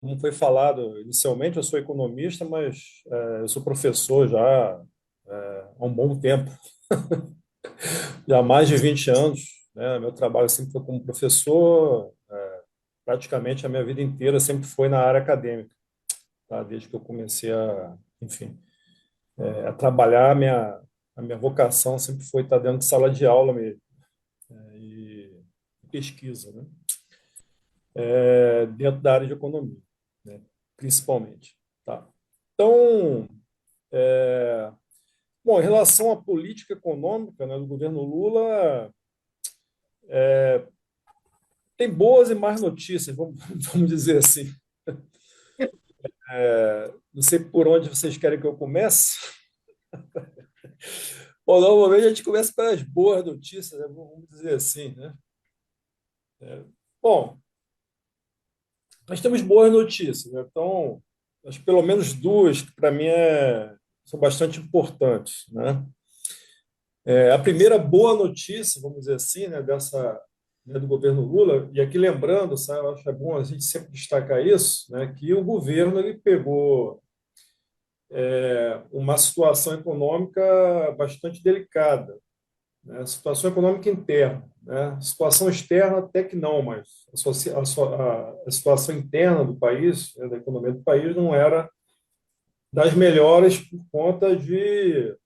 Como foi falado inicialmente, eu sou economista, mas eu sou professor já há um bom tempo, já há mais de 20 anos. Né? Meu trabalho sempre foi como professor, praticamente a minha vida inteira sempre foi na área acadêmica, tá? Desde que eu comecei enfim, a trabalhar, a minha vocação sempre foi estar dentro de sala de aula mesmo, e pesquisa, né? Dentro da área de economia, né? Principalmente. Tá? Então, bom, em relação à política econômica, né, do governo Lula, tem boas e más notícias, vamos, vamos dizer assim. Não sei por onde vocês querem que eu comece. Bom, normalmente a gente começa pelas boas notícias, né, vamos dizer assim, né? Bom, nós temos boas notícias, né? Então, acho que pelo menos duas que para mim são bastante importantes, né? A primeira boa notícia, vamos dizer assim, né, do governo Lula, e aqui lembrando, sabe, eu acho que é bom a gente sempre destacar isso, né, que o governo ele pegou uma situação econômica bastante delicada, né, situação econômica interna, né, situação externa até que não, mas a situação interna do país, né, da economia do país, não era das melhores por conta do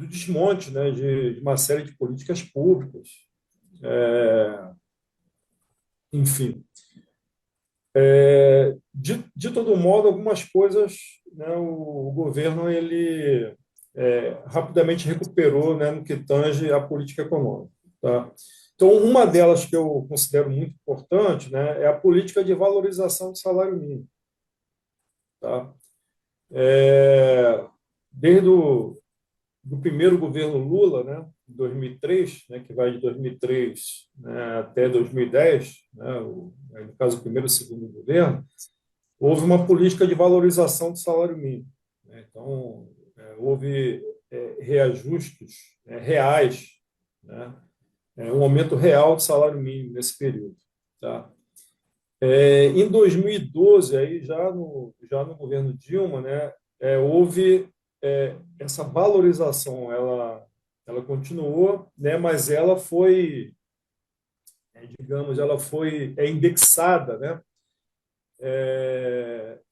desmonte, né, de uma série de políticas públicas, enfim. De todo modo, algumas coisas, né, o governo ele rapidamente recuperou, né, no que tange à política econômica. Tá? Então, uma delas que eu considero muito importante, né, é a política de valorização do salário mínimo. Tá? É, desde do primeiro governo Lula, né, em 2003, né, que vai de 2003, né, até 2010, né, no caso, o primeiro e o segundo governo, houve uma política de valorização do salário mínimo, né? Então, houve reajustes reais, né? Um aumento real do salário mínimo nesse período. Tá? Em 2012, aí, já no governo Dilma, né, houve essa valorização, ela continuou, né, mas ela foi, digamos, ela foi indexada, né,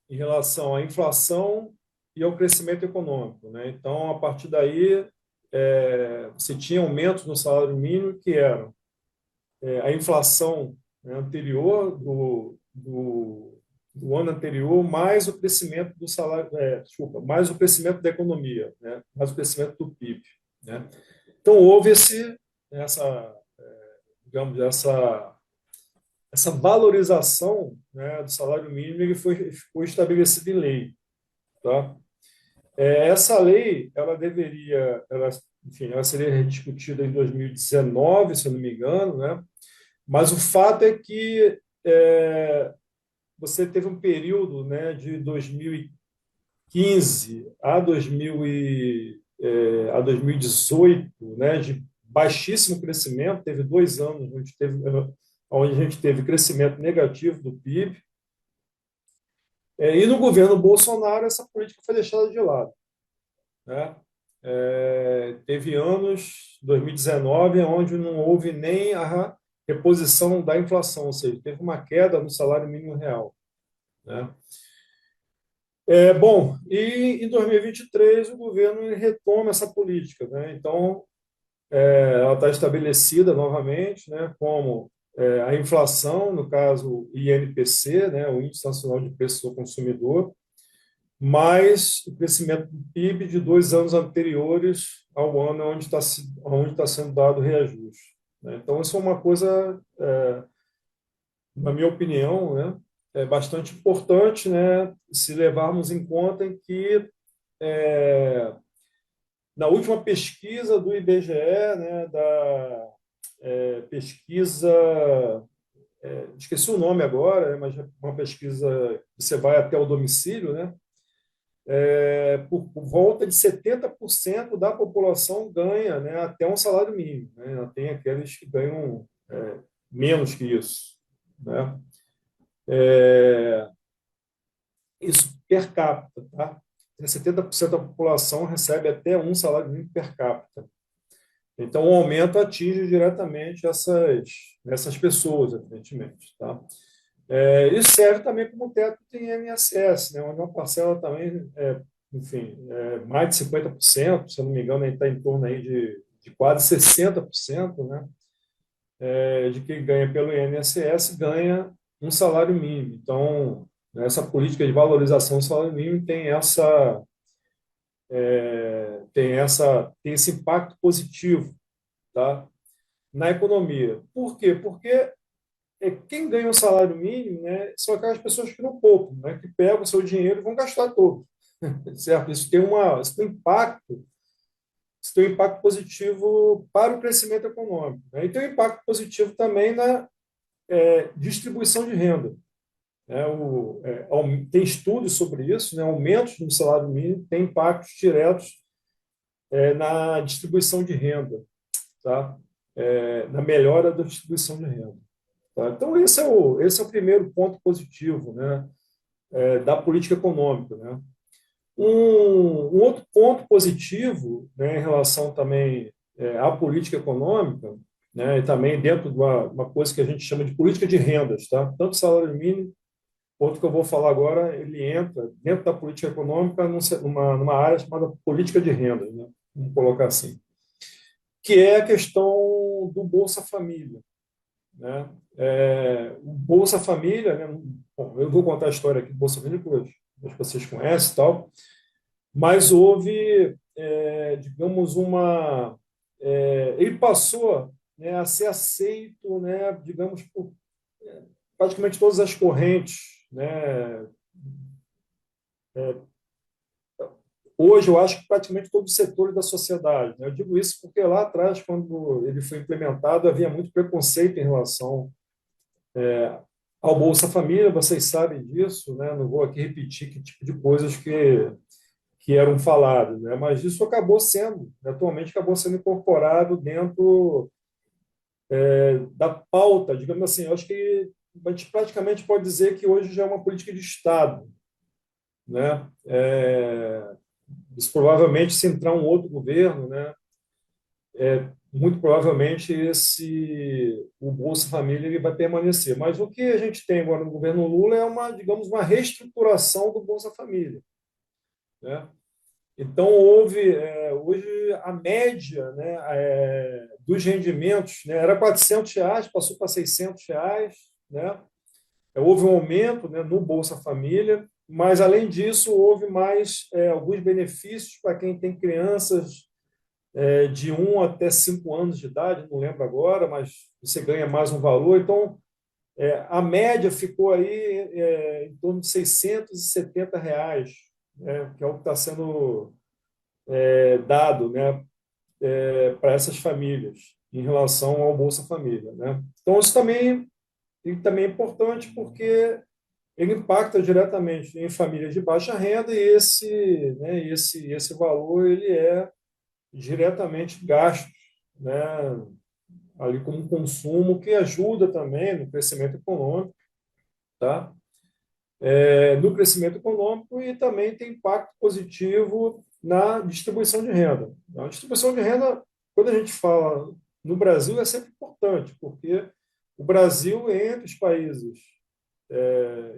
em relação à inflação e ao crescimento econômico, né? Então, a partir daí, você tinha aumentos no salário mínimo que eram a inflação, né, anterior do ano anterior, mais o crescimento do salário, desculpa, mais o crescimento da economia, né? Mais o crescimento do PIB, né? Então, houve essa, digamos, essa valorização, né, do salário mínimo que foi estabelecida em lei, tá? Essa lei, enfim, ela seria rediscutida em 2019, se eu não me engano, né? Mas o fato é que você teve um período, né, de 2015 a 2018, né, de baixíssimo crescimento. Teve 2 anos onde a gente teve crescimento negativo do PIB. E no governo Bolsonaro, essa política foi deixada de lado, né? Teve anos, 2019, onde não houve nem a reposição da inflação, ou seja, teve uma queda no salário mínimo real, né? Bom, e em 2023 o governo retoma essa política, né? Então, ela está estabelecida novamente, né, como a inflação, no caso INPC, né, o Índice Nacional de Preços ao Consumidor, mais o crescimento do PIB de 2 anos anteriores ao ano onde está sendo dado o reajuste, né? Então, isso é uma coisa, na minha opinião, né, é bastante importante, né, se levarmos em conta em que, na última pesquisa do IBGE, né, pesquisa, esqueci o nome agora, mas é uma pesquisa que você vai até o domicílio, né? Por volta de 70% da população ganha, né, até um salário mínimo, né? Tem aqueles que ganham menos que isso, né? isso per capita, tá? 70% da população recebe até um salário mínimo per capita. Então, o aumento atinge diretamente essas pessoas, evidentemente, tá? Isso serve também como teto do INSS, né, onde uma parcela também, enfim, mais de 50%, se eu não me engano, está em torno aí de quase 60%, né, de quem ganha pelo INSS ganha um salário mínimo. Então, essa política de valorização do salário mínimo tem esse impacto positivo, tá, na economia. Por quê? Porque quem ganha um salário mínimo, né, são aquelas pessoas que não poupam, né, que pegam o seu dinheiro e vão gastar todo, certo? Isso tem um impacto positivo para o crescimento econômico, né? E tem um impacto positivo também na distribuição de renda, né? Tem estudos sobre isso, né? Aumentos no salário mínimo têm impactos diretos na distribuição de renda, tá? Na melhora da distribuição de renda. Tá? Então, esse é o primeiro ponto positivo, né, da política econômica. Né? Um outro ponto positivo, né, em relação também à política econômica, né, e também dentro de uma coisa que a gente chama de política de rendas, tá? Tanto o salário mínimo, quanto que eu vou falar agora, ele entra dentro da política econômica numa área chamada política de rendas, né? Vamos colocar assim, que é a questão do Bolsa Família, né? O Bolsa Família, né? Bom, eu vou contar a história aqui do Bolsa Família, que hoje acho que vocês conhecem e tal, mas houve, digamos, ele passou, né, a ser aceito, né, digamos, por praticamente todas as correntes, né? Hoje, eu acho que praticamente todos os setores da sociedade, né? Eu digo isso porque lá atrás, quando ele foi implementado, havia muito preconceito em relação ao Bolsa Família, vocês sabem disso, né? Não vou aqui repetir que tipo de coisas que eram faladas, né? Mas isso atualmente acabou sendo incorporado dentro da pauta, digamos assim. Eu acho que a gente praticamente pode dizer que hoje já é uma política de Estado, né? Isso provavelmente, se entrar um outro governo, né? Muito provavelmente o Bolsa Família ele vai permanecer. Mas o que a gente tem agora no governo Lula é digamos, uma reestruturação do Bolsa Família, né? Então, hoje a média, né, dos rendimentos, né, era R$ 400, passou para R$ 600, né? Houve um aumento, né, no Bolsa Família, mas, além disso, houve mais alguns benefícios para quem tem crianças de 1 até 5 anos de idade, não lembro agora, mas você ganha mais um valor. Então, a média ficou aí em torno de R$ 670, né, que é o que está sendo dado, né, para essas famílias em relação ao Bolsa Família, né? Então, ele também é importante porque ele impacta diretamente em famílias de baixa renda e esse valor ele é diretamente gasto, né, ali como consumo, que ajuda também no crescimento econômico, tá? No crescimento econômico e também tem impacto positivo na distribuição de renda. A distribuição de renda, quando a gente fala no Brasil, é sempre importante, porque o Brasil, entre os países,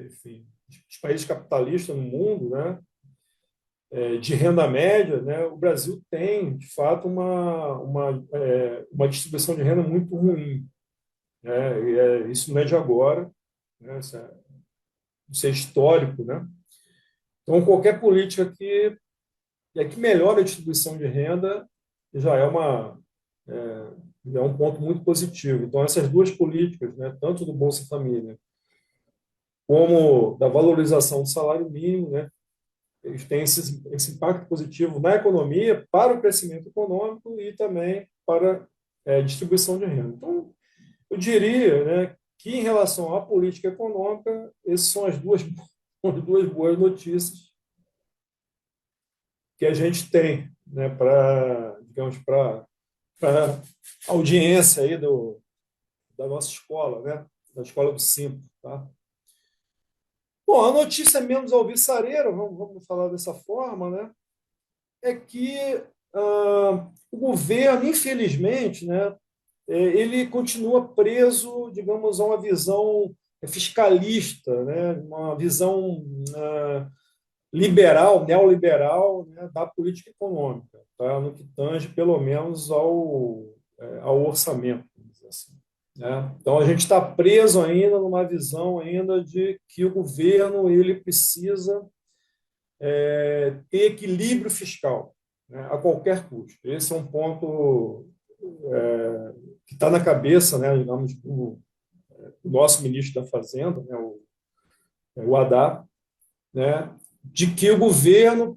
enfim, os países capitalistas no mundo, né, de renda média, né, o Brasil tem, de fato, uma distribuição de renda muito ruim, né? Isso não é de agora, né? Isso é histórico, né? Então, qualquer política que melhora a distribuição de renda já é um ponto muito positivo. Então, essas duas políticas, né, tanto do Bolsa Família como da valorização do salário mínimo, né, eles têm esse impacto positivo na economia, para o crescimento econômico e também para a distribuição de renda. Então, eu diria, né, que, em relação à política econômica, essas são as duas boas notícias que a gente tem, né, para, digamos, para a audiência aí da nossa escola, né, da escola do Simples, tá? Bom, a notícia menos alvissareira, vamos falar dessa forma, né, é que o governo, infelizmente, né, ele continua preso, digamos, a uma visão fiscalista, né, uma visão liberal, neoliberal, né, da política econômica, tá? No que tange, pelo menos, ao orçamento, vamos dizer assim, né? Então, a gente está preso ainda numa visão ainda de que o governo ele precisa ter equilíbrio fiscal, né, a qualquer custo. Esse é um ponto que está na cabeça, né, digamos, do nosso ministro da Fazenda, né, o Haddad, né, de que o governo,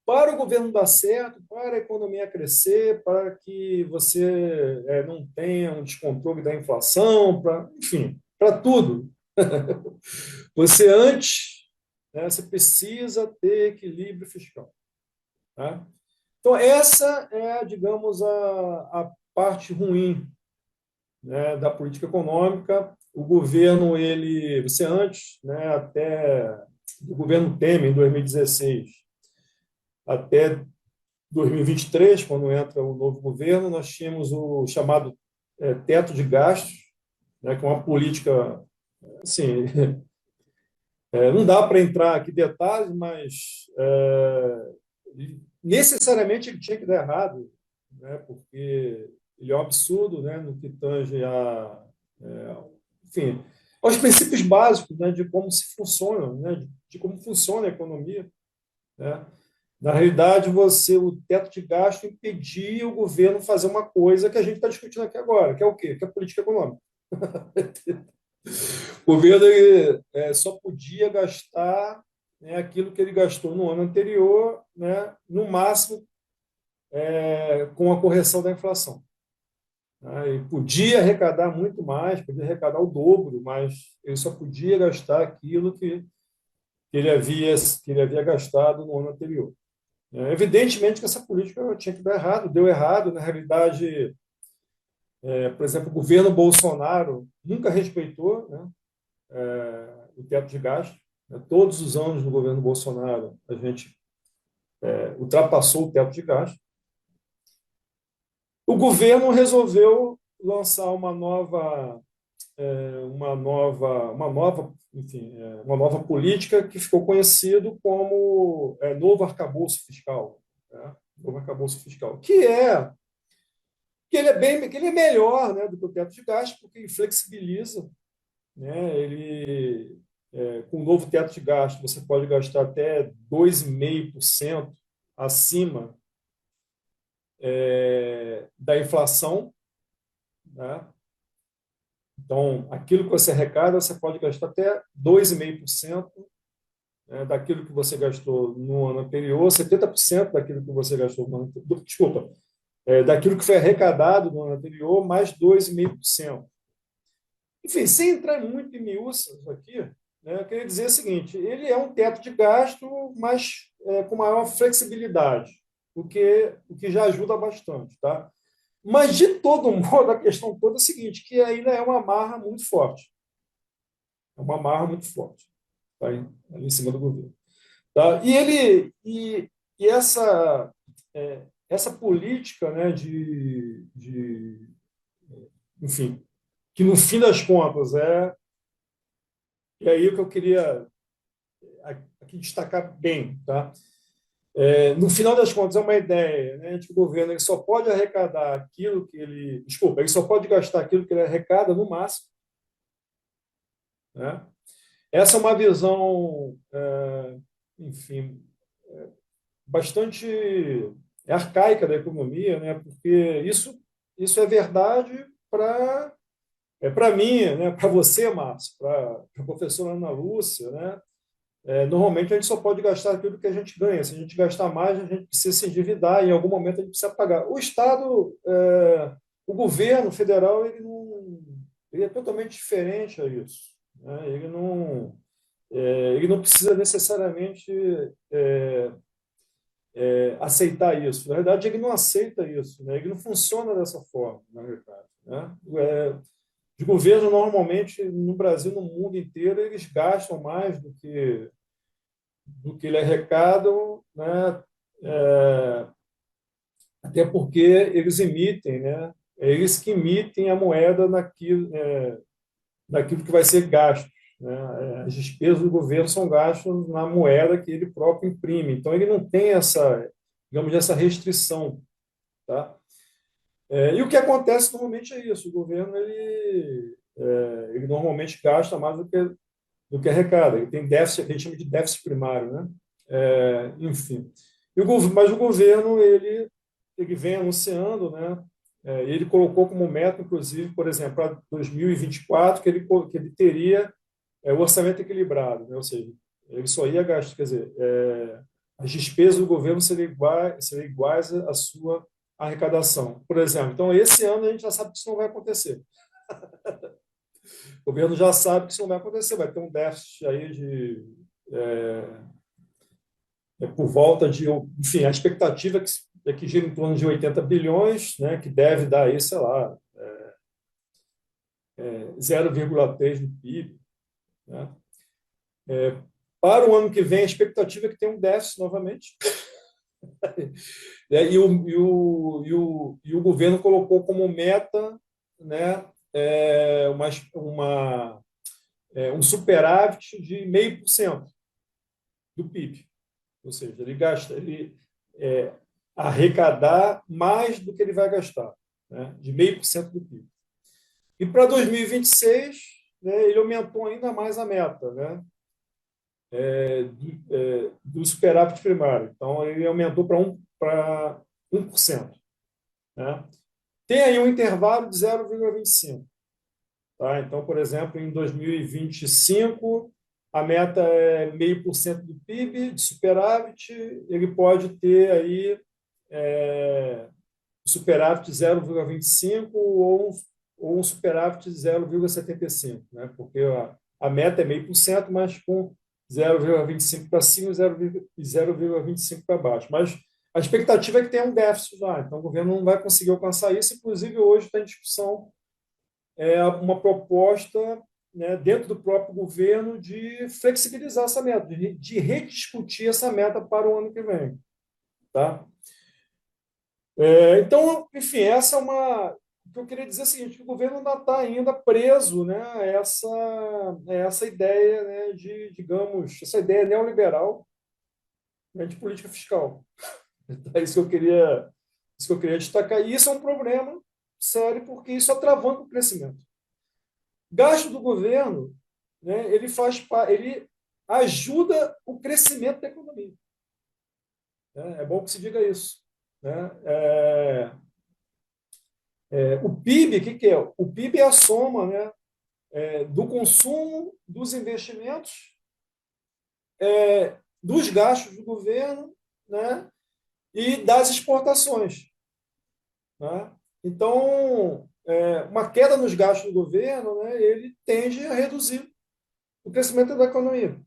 para o governo dar certo, para a economia crescer, para que você não tenha um descontrole da inflação, enfim, para tudo. Você antes, né, você precisa ter equilíbrio fiscal. Tá? Então, essa é, digamos, a parte ruim, né, da política econômica. O governo, você antes, né, até o governo Temer, em 2016, até 2023, quando entra o novo governo, nós tínhamos o chamado teto de gastos, né, que é uma política, assim, não dá para entrar aqui em detalhes, mas necessariamente ele tinha que dar errado, né, porque ele é um absurdo, né, no que tange enfim, aos princípios básicos, né, de como se funciona, né, de como funciona a economia, né. Na realidade, o teto de gasto impedia o governo fazer uma coisa que a gente está discutindo aqui agora, que é o quê? Que é a política econômica. O governo só podia gastar, né, aquilo que ele gastou no ano anterior, né, no máximo com a correção da inflação. Né? E podia arrecadar muito mais, podia arrecadar o dobro, mas ele só podia gastar aquilo que ele havia gastado no ano anterior. Evidentemente que essa política tinha que dar errado, deu errado. Na realidade, por exemplo, o governo Bolsonaro nunca respeitou, né, o teto de gasto. Né. Todos os anos do governo Bolsonaro, a gente ultrapassou o teto de gasto. O governo resolveu lançar uma nova política que ficou conhecido como novo arcabouço fiscal, né? Novo arcabouço fiscal, que ele é melhor, né, do que o teto de gastos, porque ele flexibiliza, né? Com o novo teto de gasto, você pode gastar até 2,5% acima da inflação, né? Então, aquilo que você arrecada, você pode gastar até 2,5%, né, daquilo que você gastou no ano anterior, 70% daquilo que você gastou no ano anterior, desculpa, daquilo que foi arrecadado no ano anterior, mais 2,5%. Enfim, sem entrar muito em miúças aqui, né, eu queria dizer o seguinte: ele é um teto de gasto, mas com maior flexibilidade, o que já ajuda bastante. Tá? Mas, de todo modo, a questão toda é a seguinte, que ainda é uma marra muito forte. É uma marra muito forte, tá? Ali em cima do governo. Tá? E essa política, né, enfim, que no fim das contas e aí o que eu queria aqui destacar bem, tá? No final das contas é uma ideia, né, de que o governo ele só pode arrecadar aquilo que ele só pode gastar aquilo que ele arrecada no máximo, né? Essa é uma visão, enfim, bastante arcaica da economia, né? Porque isso é verdade para mim, né? Para você, Márcio, para a professora Ana Lúcia, né? Normalmente a gente só pode gastar aquilo que a gente ganha. Se a gente gastar mais, a gente precisa se endividar e em algum momento a gente precisa pagar. O Estado, o governo federal, ele é totalmente diferente a isso. Né? Ele não precisa necessariamente aceitar isso. Na verdade, ele não aceita isso, né? Ele não funciona dessa forma, na verdade. Né? Os governos, normalmente, no Brasil, no mundo inteiro, eles gastam mais do que eles arrecadam, né? É, até porque eles emitem, né? É eles que emitem a moeda naquilo que vai ser gasto, né? As despesas do governo são gastas na moeda que ele próprio imprime. Então, ele não tem essa, digamos, essa restrição, tá? E o que acontece normalmente é isso: o governo ele normalmente gasta mais do que arrecada. Ele tem déficit, que a gente chama de déficit primário, né? Enfim. Mas o governo ele vem anunciando, né? Ele colocou como meta, inclusive, por exemplo, para 2024, que ele teria o orçamento equilibrado, né? Ou seja, ele só ia gastar, quer dizer, as despesas do governo seriam iguais à sua arrecadação, por exemplo. Então, esse ano a gente já sabe que isso não vai acontecer. O governo já sabe que isso não vai acontecer, vai ter um déficit aí por volta de, enfim, a expectativa é que gira em torno de 80 bilhões, né, que deve dar aí, sei lá, 0,3 do PIB, né? Para o ano que vem, a expectativa é que tenha um déficit novamente. E o governo colocou como meta, né, um superávit de 0,5% do PIB. Ou seja, ele é, arrecadar mais do que ele vai gastar, né, de 0,5% do PIB. E para 2026, né, ele aumentou ainda mais a meta, né, do superávit primário. Então, ele aumentou para 1%. Né? Tem aí um intervalo de 0,25. Tá? Então, por exemplo, em 2025, a meta é 0,5% do PIB de superávit, ele pode ter aí superávit de 0,25 ou um superávit de 0,75, né? Porque a meta é 0,5%, mas com 0,25 para cima e 0,25 para baixo. Mas a expectativa é que tenha um déficit lá, então o governo não vai conseguir alcançar isso. Inclusive, hoje está em discussão uma proposta, né, dentro do próprio governo de flexibilizar essa meta, de rediscutir essa meta para o ano que vem. Tá? Então, enfim, essa é uma. O que eu queria dizer é o seguinte: que o governo ainda preso, né, a essa ideia, né, digamos, essa ideia neoliberal, né, de política fiscal. É isso que eu queria destacar. E isso é um problema sério, porque isso atravanca o crescimento. Gasto do governo, né, ele ajuda o crescimento da economia. Né? É bom que se diga isso. Né? O PIB, o que é? O PIB é a soma, né, do consumo, dos investimentos, dos gastos do governo, né, e das exportações. Né? Então, uma queda nos gastos do governo, né, ele tende a reduzir o crescimento da economia.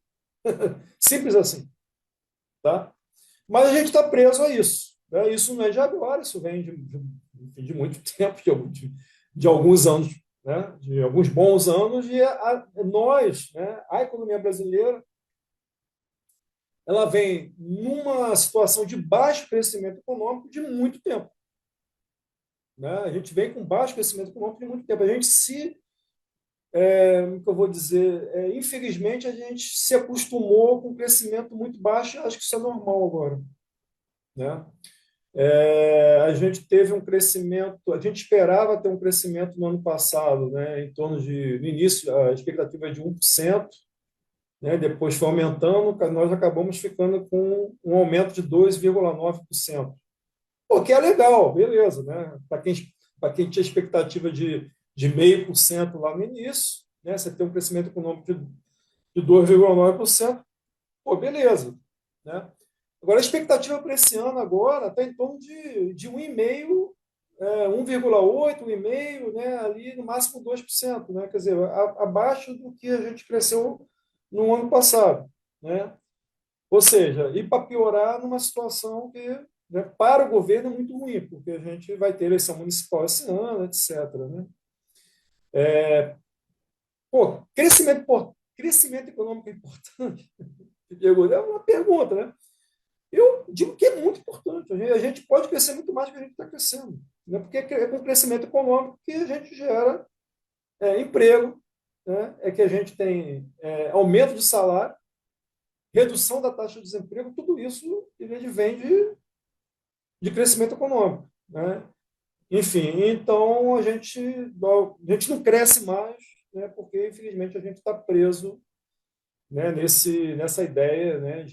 Simples assim. Tá? Mas a gente está preso a isso. Né? Isso não é de agora, isso vem de muito tempo, de alguns anos, né? De alguns bons anos, e nós, né? A economia brasileira, ela vem numa situação de baixo crescimento econômico de muito tempo. Né? A gente vem com baixo crescimento econômico de muito tempo. A gente como que eu vou dizer, infelizmente, a gente se acostumou com um crescimento muito baixo, e acho que isso é normal agora. Né? A gente teve um crescimento, a gente esperava ter um crescimento no ano passado, né, no início, a expectativa é de 1%, né, depois foi aumentando, nós acabamos ficando com um aumento de 2,9%. Pô, que é legal, beleza, né? Para quem tinha expectativa de 0,5% lá no início, né, você tem um crescimento econômico de 2,9%, pô, beleza. Né? Agora, a expectativa para esse ano agora está em torno de 1,5%, 1,8%, 1,5%, né? Ali no máximo 2%, né? Quer dizer, abaixo do que a gente cresceu no ano passado. Né? Ou seja, e para piorar numa situação que, né, para o governo é muito ruim, porque a gente vai ter eleição municipal esse ano, etc. Né? Pô, crescimento econômico é importante? É uma pergunta, né? Eu digo que é muito importante. A gente pode crescer muito mais do que a gente está crescendo. Né? Porque é com o crescimento econômico que a gente gera emprego, né? É que a gente tem aumento de salário, redução da taxa de desemprego, tudo isso ele vem de crescimento econômico. Né? Enfim, então a gente não cresce mais, né? Porque, infelizmente, a gente está preso, né, nessa ideia, né,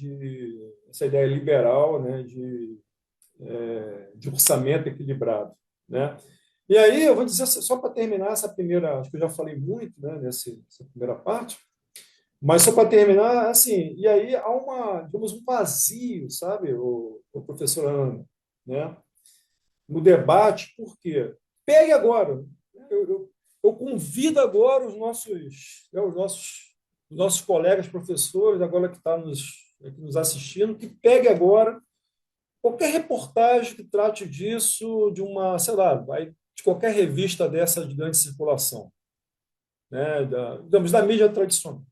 essa ideia liberal, né, de orçamento equilibrado, né? E aí eu vou dizer só para terminar essa primeira, acho que eu já falei muito, né, nessa primeira parte, mas só para terminar, assim, e aí há digamos, um vazio, sabe, o professor Ana, né, no debate, por quê? Pegue agora, eu convido agora os nossos colegas professores, agora que estão nos assistindo, que pegue agora qualquer reportagem que trate disso, de uma, sei lá, de qualquer revista dessa de grande circulação, né, digamos, da mídia tradicional,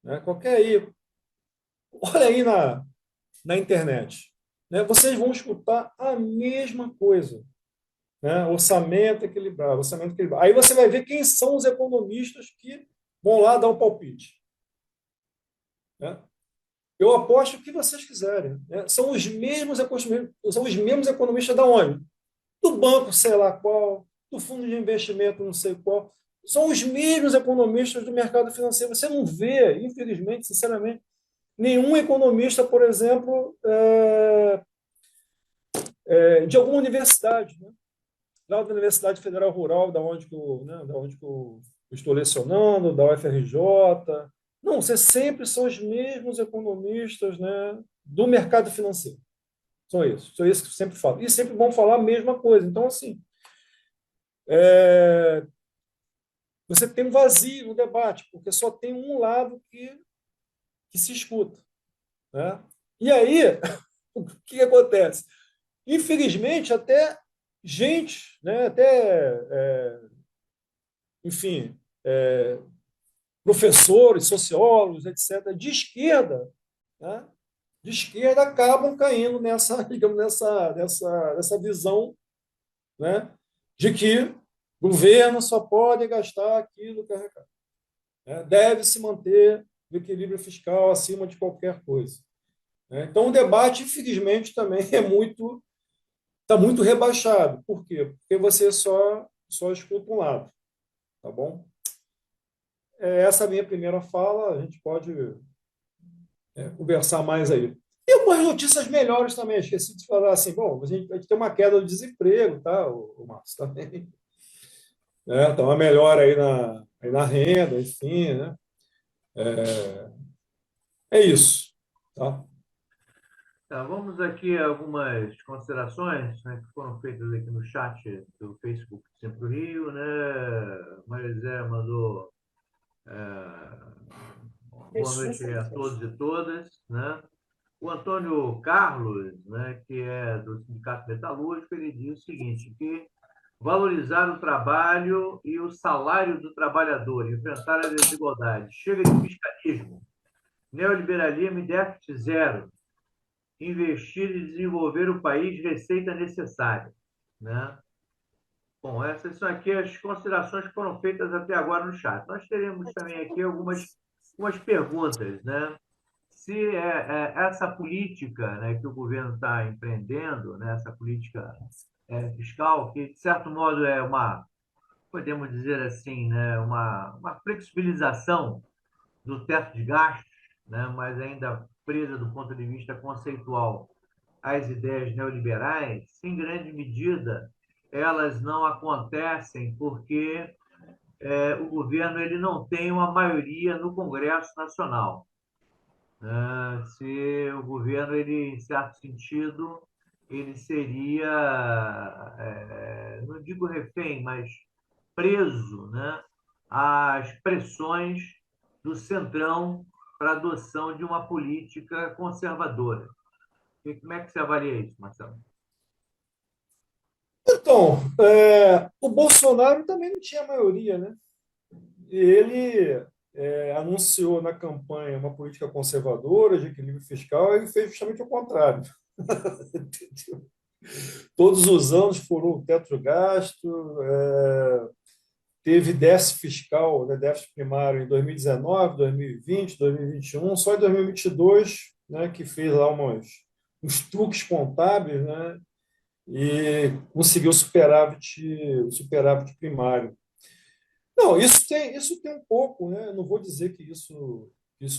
né, qualquer aí, olha aí na internet, né, vocês vão escutar a mesma coisa, né, orçamento equilibrado. Aí você vai ver quem são os economistas que vão lá dar um palpite, né? Eu aposto o que vocês quiserem, né? São os mesmos economistas da onde? Do banco, sei lá qual, do fundo de investimento, não sei qual. São os mesmos economistas do mercado financeiro. Você não vê, infelizmente, sinceramente, nenhum economista, por exemplo, de alguma universidade, né? Lá da Universidade Federal Rural, da onde que eu estou lecionando, da UFRJ. Não, você sempre são os mesmos economistas, né, do mercado financeiro. São isso que eu sempre falo. E sempre vão falar a mesma coisa. Então, assim, é, você tem um vazio no debate, porque só tem um lado que se escuta. Né? E aí, o que acontece? Infelizmente, até gente, né, enfim, professores, sociólogos, etc., né, de esquerda acabam caindo nessa, digamos, nessa visão, né, de que o governo só pode gastar aquilo que arrecada. Né? Deve se manter o equilíbrio fiscal acima de qualquer coisa. Né? Então, o debate, infelizmente, também está muito rebaixado. Por quê? Porque você só escuta um lado. Tá bom? Essa é a minha primeira fala. A gente pode conversar mais aí. E algumas notícias melhores também. Esqueci de falar assim, bom, a gente tem uma queda do desemprego, tá, o Márcio, também. Né? Então, uma melhora aí na renda, enfim, né? É isso. Tá? Tá, vamos aqui a algumas considerações, né, que foram feitas aqui no chat do Facebook do Sempre Rio, né? Maria Zé mandou boa noite aí a todos e todas, né? O Antônio Carlos, né, que é do Sindicato Metalúrgico, ele diz o seguinte, que valorizar o trabalho e o salário do trabalhador, enfrentar a desigualdade. Chega de fiscalismo, neoliberalismo e déficit zero, investir e desenvolver o país, receita necessária. Né? Bom, essas são aqui as considerações que foram feitas até agora no chat. Nós teremos também aqui algumas perguntas. Né? Se essa política, né, que o governo está empreendendo, né, essa política fiscal, que de certo modo é podemos dizer assim, né, uma flexibilização do teto de gastos, né, mas ainda presa do ponto de vista conceitual às ideias neoliberais, em grande medida, elas não acontecem porque o governo ele não tem uma maioria no Congresso Nacional. Se o governo, ele, em certo sentido, ele seria, não digo refém, mas preso, né, às pressões do Centrão para a adoção de uma política conservadora. Como é que você avalia isso, Marcelo? Então, o Bolsonaro também não tinha maioria, né? E ele anunciou na campanha uma política conservadora de equilíbrio fiscal e fez justamente o contrário. Todos os anos furou o teto de gasto, teve déficit fiscal, né, déficit primário em 2019, 2020, 2021, só em 2022, né, que fez lá uns truques contábeis, né, e conseguiu o superávit primário. Não, isso tem um pouco, né? Eu não vou dizer que isso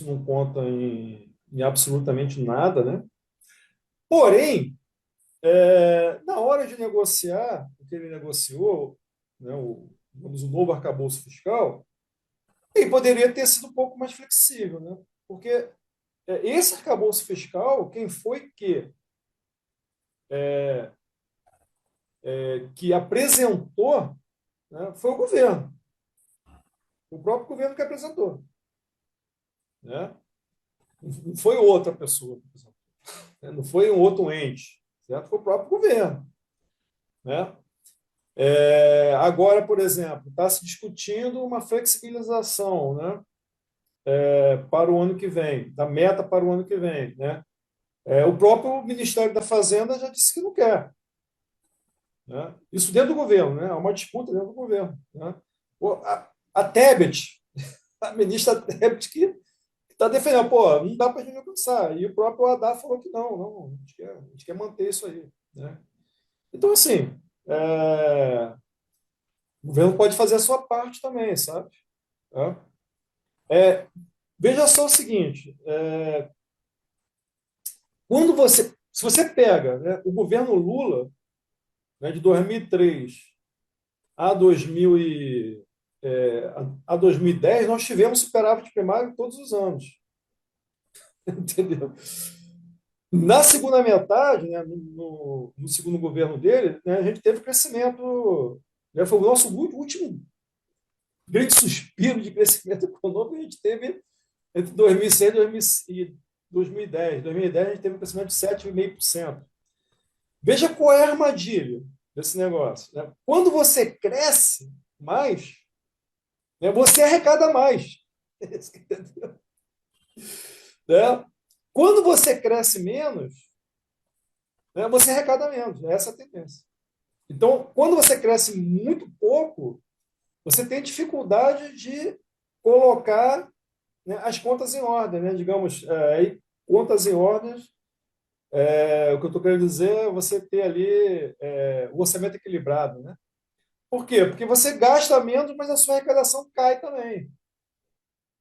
não conta em absolutamente nada, né? Porém, na hora de negociar o que ele negociou, né, vamos, o novo arcabouço fiscal, ele poderia ter sido um pouco mais flexível, né? Porque esse arcabouço fiscal, quem foi que apresentou, né, foi o governo, o próprio governo que apresentou, né? Não foi outra pessoa, né? Não foi um outro ente, certo? Foi o próprio governo, né? Agora, por exemplo, está se discutindo uma flexibilização, né, para o ano que vem, da meta para o ano que vem, né? O próprio Ministério da Fazenda já disse que não quer, né? Isso dentro do governo, né? Há uma disputa dentro do governo, né? A Tebet, a ministra Tebet, que está defendendo, pô, não dá para a gente alcançar. E o próprio Haddad falou que não, a gente quer manter isso aí, né? Então, assim, o governo pode fazer a sua parte também, sabe? Tá? É, veja só o seguinte: se você pega, né, o governo Lula, né, de 2003 a 2010, nós tivemos superávit primário todos os anos, entendeu? Na segunda metade, né, no segundo governo dele, né, a gente teve crescimento, né, foi o nosso último grande suspiro de crescimento econômico que a gente teve entre 2006 e 2010. 2010 a gente teve um crescimento de 7,5%. Veja qual é a armadilha desse negócio, né? Quando você cresce mais, né, você arrecada mais. Né? Quando você cresce menos, né, você arrecada menos. Essa é a tendência. Então, quando você cresce muito pouco, você tem dificuldade de colocar, né, as contas em ordem, né? Digamos, contas em ordem. O que eu estou querendo dizer é você ter ali o orçamento equilibrado, né? Por quê? Porque você gasta menos, mas a sua arrecadação cai também.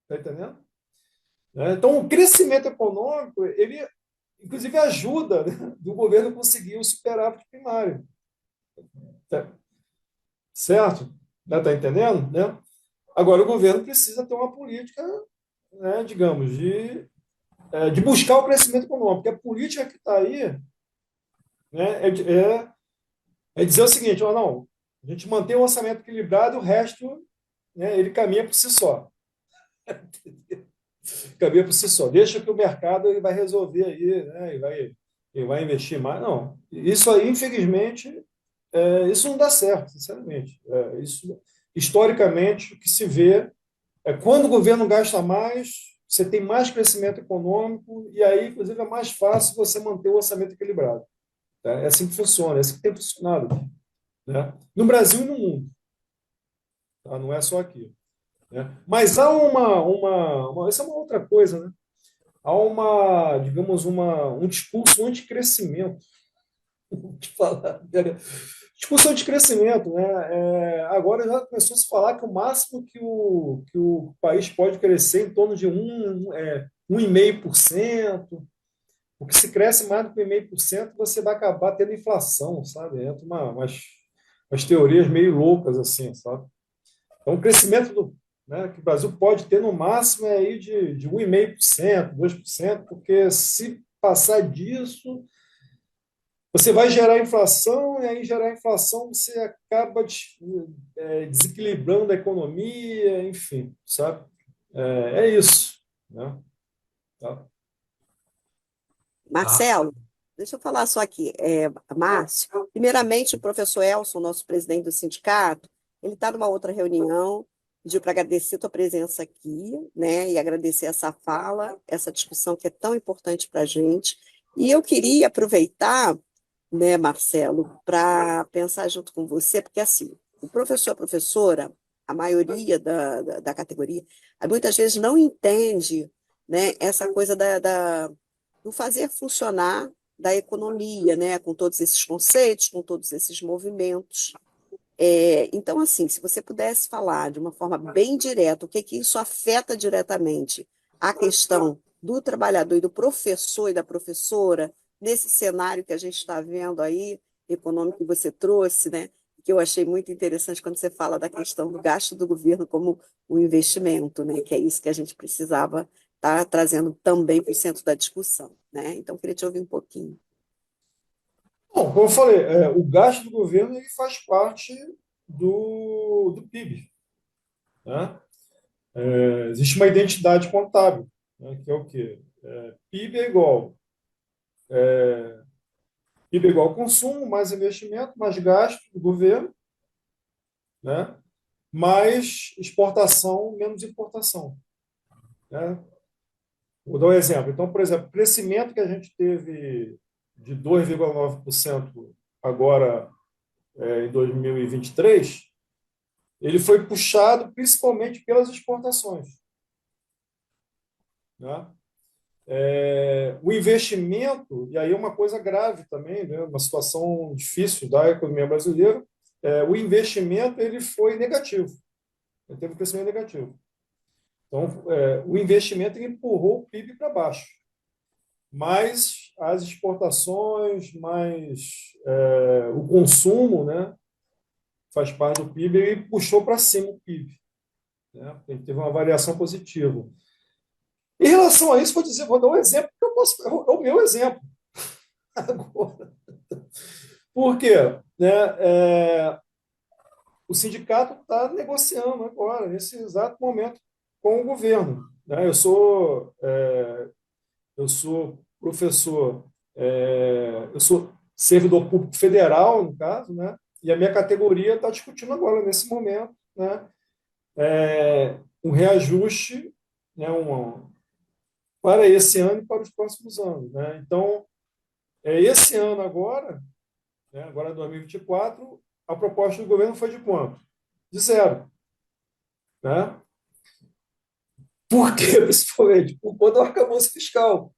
Está entendendo? Então, o crescimento econômico, ele, inclusive, ajuda, né, do governo conseguir o superávit primário. Tá? Certo? Está entendendo? Né? Agora, o governo precisa ter uma política, né, digamos, de buscar o crescimento econômico. Porque a política que está aí, né, é dizer o seguinte: ó, não, a gente mantém o orçamento equilibrado, o resto, né, ele caminha por si só. Caminha por si só. Deixa que o mercado ele vai resolver aí, né, e vai investir mais. Não, isso aí, infelizmente, isso não dá certo, sinceramente. Isso, historicamente, o que se vê é quando o governo gasta mais, você tem mais crescimento econômico e aí, inclusive, é mais fácil você manter o orçamento equilibrado. Tá? É assim que funciona, é assim que tem funcionado, né? No Brasil e no mundo, tá? Não é só aqui, né? Mas há essa é uma outra coisa, né? Há digamos, um discurso anticrescimento, de falar, discurso anticrescimento, né? Agora já começou a se falar que o máximo que o país pode crescer em torno de 1,5%, porque se cresce mais do que 1,5%, você vai acabar tendo inflação, sabe? Entra umas teorias meio loucas assim, sabe? Então, o crescimento né, que o Brasil pode ter no máximo é aí de 1,5%, 2%, porque se passar disso, você vai gerar inflação, e aí gerar inflação você acaba desequilibrando a economia, enfim, sabe? É isso, né? Tá? Tá. Marcelo, Deixa eu falar só aqui, Márcio. Primeiramente, o professor Elson, nosso presidente do sindicato, ele está numa outra reunião, pediu para agradecer a tua presença aqui, né, e agradecer essa fala, essa discussão que é tão importante para a gente. E eu queria aproveitar, né, Marcelo, para pensar junto com você, porque assim, o professor, a professora, a maioria da categoria, muitas vezes não entende, né, essa coisa do fazer funcionar da economia, né, com todos esses conceitos, com todos esses movimentos. Então, assim, se você pudesse falar de uma forma bem direta, o que que isso afeta diretamente a questão do trabalhador e do professor e da professora, nesse cenário que a gente está vendo aí, econômico que você trouxe, né? Que eu achei muito interessante quando você fala da questão do gasto do governo como o investimento, né? Que é isso que a gente precisava estar trazendo também para o centro da discussão, né? Então, queria te ouvir um pouquinho. Bom, como eu falei, o gasto do governo ele faz parte do PIB, né? Existe uma identidade contábil, né, que é o quê? PIB é igual. PIB é igual consumo, mais investimento, mais gasto do governo, né? Mais exportação, menos importação, né? Vou dar um exemplo. Então, por exemplo, o crescimento que a gente teve de 2,9% agora em 2023, ele foi puxado principalmente pelas exportações, né? O investimento, e aí é uma coisa grave também, né? Uma situação difícil da economia brasileira, o investimento ele foi negativo, ele teve um crescimento negativo. Então, o investimento ele empurrou o PIB para baixo, mas as exportações, mais o consumo, né, faz parte do PIB, ele puxou para cima o PIB, né? Ele teve uma variação positiva. Em relação a isso, vou dar um exemplo que eu posso, é o meu exemplo agora. Por quê? Né? O sindicato está negociando agora, nesse exato momento, com o governo. Né? Eu sou professor, eu sou servidor público federal, no caso, né? E a minha categoria está discutindo agora, nesse momento, né? Um reajuste, né? Para esse ano e para os próximos anos. Né? Então, esse ano agora, né? Agora 2024, a proposta do governo foi de quanto? De zero. Né? Por quê, principalmente? Por conta do arcabouço fiscal.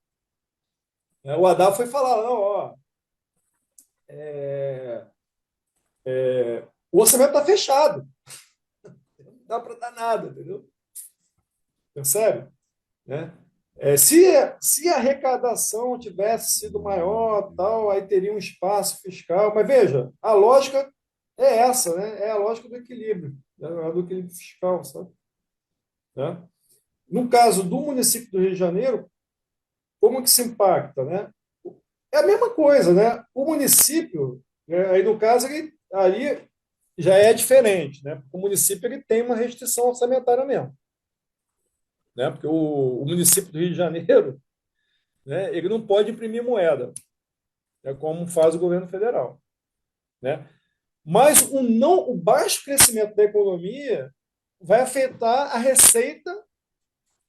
O Haddad foi falar, não, ó, é, o orçamento está fechado, não dá para dar nada, entendeu? Percebe? Né? Se a arrecadação tivesse sido maior, tal, aí teria um espaço fiscal. Mas veja, a lógica é essa, né? É a lógica do equilíbrio, né? Do equilíbrio fiscal, sabe? Né? No caso do município do Rio de Janeiro, como que se impacta, né? É a mesma coisa, né? O município, né, aí no caso, ali já é diferente, né? O município ele tem uma restrição orçamentária mesmo, né? Porque o município do Rio de Janeiro, né, ele não pode imprimir moeda, né, como faz o governo federal, né? Mas o baixo crescimento da economia vai afetar a receita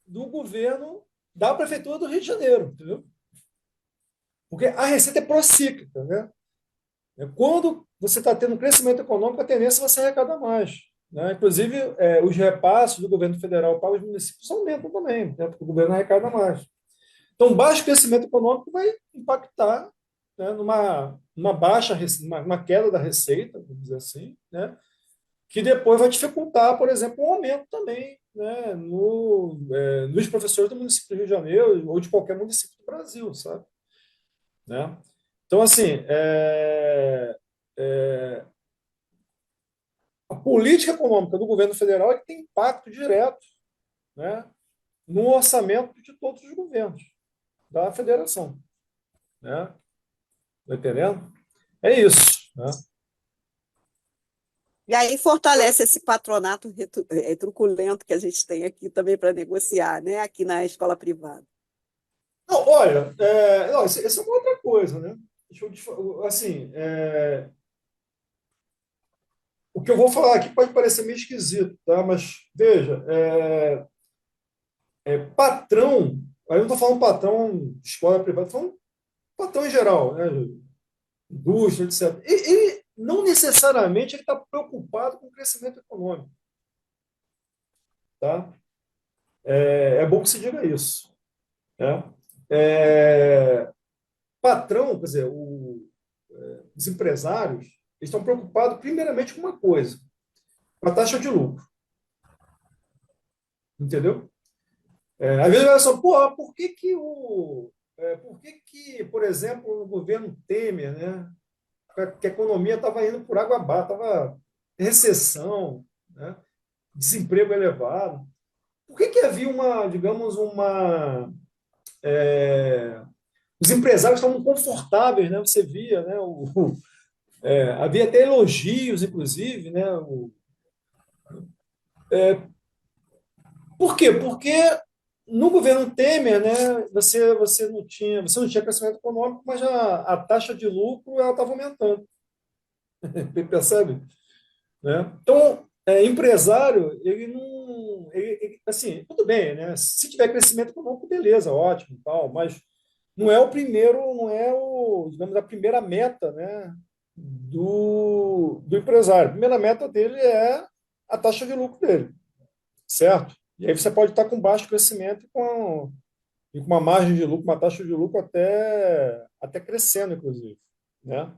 do governo da prefeitura do Rio de Janeiro, entendeu? Porque a receita é procíclica, né? Quando você está tendo um crescimento econômico, a tendência é você arrecadar mais. Né? Inclusive, os repasses do governo federal para os municípios aumentam também, né? Porque o governo arrecada mais. Então, baixo crescimento econômico vai impactar, né, numa baixa, uma queda da receita, vamos dizer assim, né, que depois vai dificultar, por exemplo, um aumento também, né, nos professores do município do Rio de Janeiro ou de qualquer município do Brasil, sabe? Né? Então, assim, a política econômica do governo federal é que tem impacto direto, né, no orçamento de todos os governos da federação. Né? Tá entendendo? É isso. Né? E aí fortalece esse patronato truculento que a gente tem aqui também para negociar, né? Aqui na escola privada. Não, olha, não, isso é uma outra coisa, né? Deixa eu assim, o que eu vou falar aqui pode parecer meio esquisito, tá? Mas veja, patrão, aí eu não estou falando patrão de escola privada, estou falando patrão em geral, né? Indústria, etc. Ele não necessariamente ele está preocupado com o crescimento econômico, tá? É bom que se diga isso, né? Patrão, quer dizer, os empresários eles estão preocupados primeiramente com uma coisa, com a taxa de lucro, entendeu? Às vezes olha só, pô, por que, por exemplo, no governo Temer, né, que a economia estava indo por água abaixo, estava recessão, né, desemprego elevado. Por que havia digamos, os empresários estavam confortáveis, né? Você via, né? Havia até elogios, inclusive, né? Por quê? Porque no governo Temer, né? Você não tinha crescimento econômico, mas a taxa de lucro ela estava aumentando, percebe? Né? Então, empresário, ele não. Assim, tudo bem, né? Se tiver crescimento econômico, beleza, ótimo, tal, mas não é o primeiro, não é digamos, a primeira meta, né, do empresário. A primeira meta dele é a taxa de lucro dele, certo? E aí você pode estar com baixo crescimento e com uma margem de lucro, uma taxa de lucro até crescendo, inclusive, né?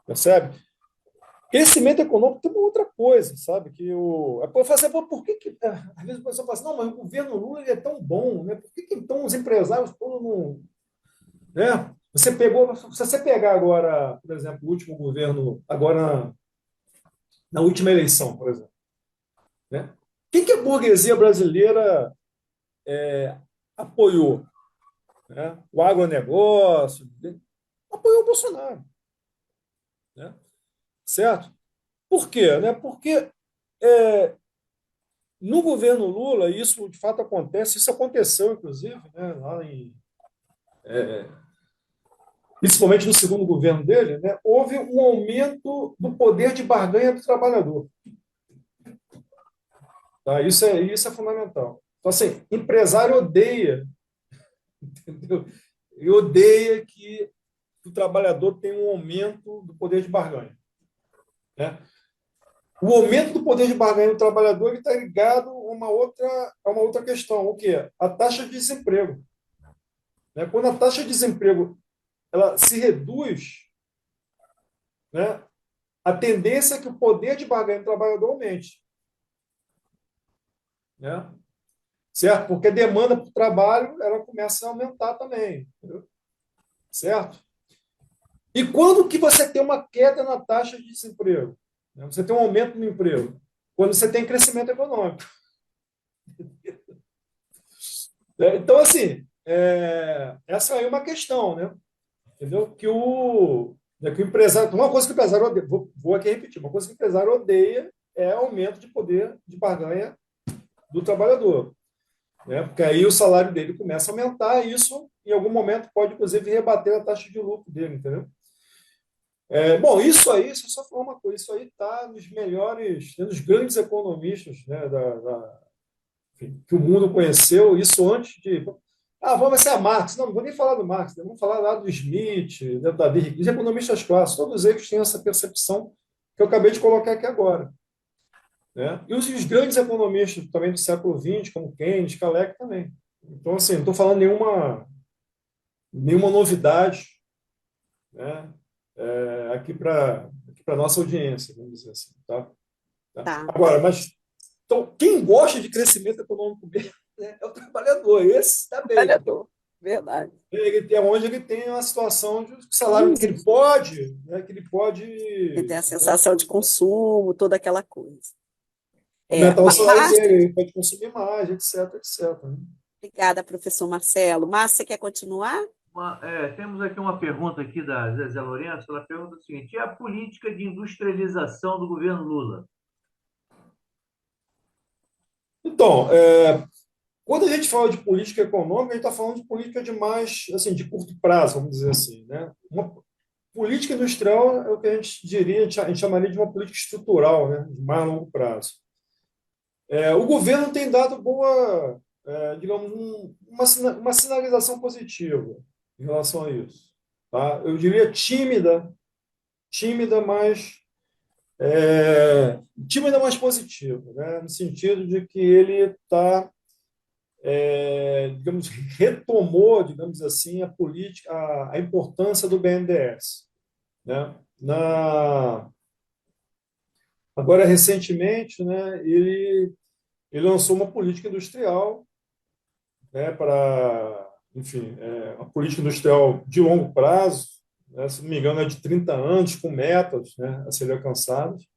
Percebe? Crescimento econômico tem uma outra coisa, sabe? Que eu falo assim, pô, às vezes o pessoal fala assim, não, mas o governo Lula ele é tão bom, né? Por que então os empresários todos não, né? Se você pegar agora, por exemplo, o último governo, agora na última eleição, por exemplo, né? Quem que a burguesia brasileira apoiou? Né? O agronegócio, né? Apoiou o Bolsonaro, né? Certo? Por quê? Né? Porque no governo Lula, isso de fato acontece, isso aconteceu, inclusive, né, principalmente no segundo governo dele, né, houve um aumento do poder de barganha do trabalhador. Tá? Isso é fundamental. Então, assim, empresário odeia, entendeu? E odeia que o trabalhador tenha um aumento do poder de barganha. Né? O aumento do poder de barganha do trabalhador está ligado a uma outra questão, o quê? A taxa de desemprego. Né? Quando a taxa de desemprego ela se reduz, né, a tendência é que o poder de barganha do trabalhador aumente. Né? Certo? Porque a demanda por trabalho ela começa a aumentar também. Entendeu? Certo? E quando que você tem uma queda na taxa de desemprego? Né? Você tem um aumento no emprego? Quando você tem crescimento econômico. Então, assim, essa aí é uma questão, né? Entendeu? Que o empresário. Uma coisa que o empresário odeia, vou aqui repetir, uma coisa que o empresário odeia é aumento de poder de barganha do trabalhador. Né? Porque aí o salário dele começa a aumentar e isso, em algum momento, pode, inclusive, rebater a taxa de lucro dele, entendeu? Bom, isso é só falar uma coisa, isso aí está nos grandes economistas, né, enfim, que o mundo conheceu, isso antes de. Vamos ser a Marx. Não vou nem falar do Marx, né? Vamos falar lá do Smith, né, os economistas clássicos, todos eles têm essa percepção que eu acabei de colocar aqui agora. Né? E os grandes economistas também do século XX, como Keynes, Hayek também. Então, assim, não estou falando nenhuma novidade, né? Aqui para a nossa audiência, vamos dizer assim. Tá? Tá. Agora, então, quem gosta de crescimento econômico mesmo, né, é o trabalhador. Esse está bem. Trabalhador, verdade. Onde ele tem uma situação de salário que Isso. ele pode, né, que ele Ele tem pode, a né, sensação de consumo, toda aquela coisa. aumentar o salário Márcia, dele, ele pode consumir mais, etc, etc. Né? obrigada, professor Marcelo. Márcia, quer continuar? Temos aqui uma pergunta aqui da Zezé Lourenço. Ela pergunta o seguinte: e a política de industrialização do governo Lula? Então, Quando a gente fala de política econômica, a gente está falando de política de mais, assim, de curto prazo, vamos dizer assim, né? Uma política industrial é o que a gente diria, a gente chamaria de uma política estrutural, né? De mais longo prazo. O governo tem dado boa, digamos, uma sinalização positiva em relação a isso, tá? Eu diria tímida, mas tímida, mas positiva, né? No sentido de que ele está, digamos, retomou, digamos assim, a política, a importância do BNDES, né? Agora, recentemente, né, ele lançou uma política industrial, né, para, enfim, uma política industrial de longo prazo, né, se não me engano, é de 30 anos, com metas, né, a serem alcançadas,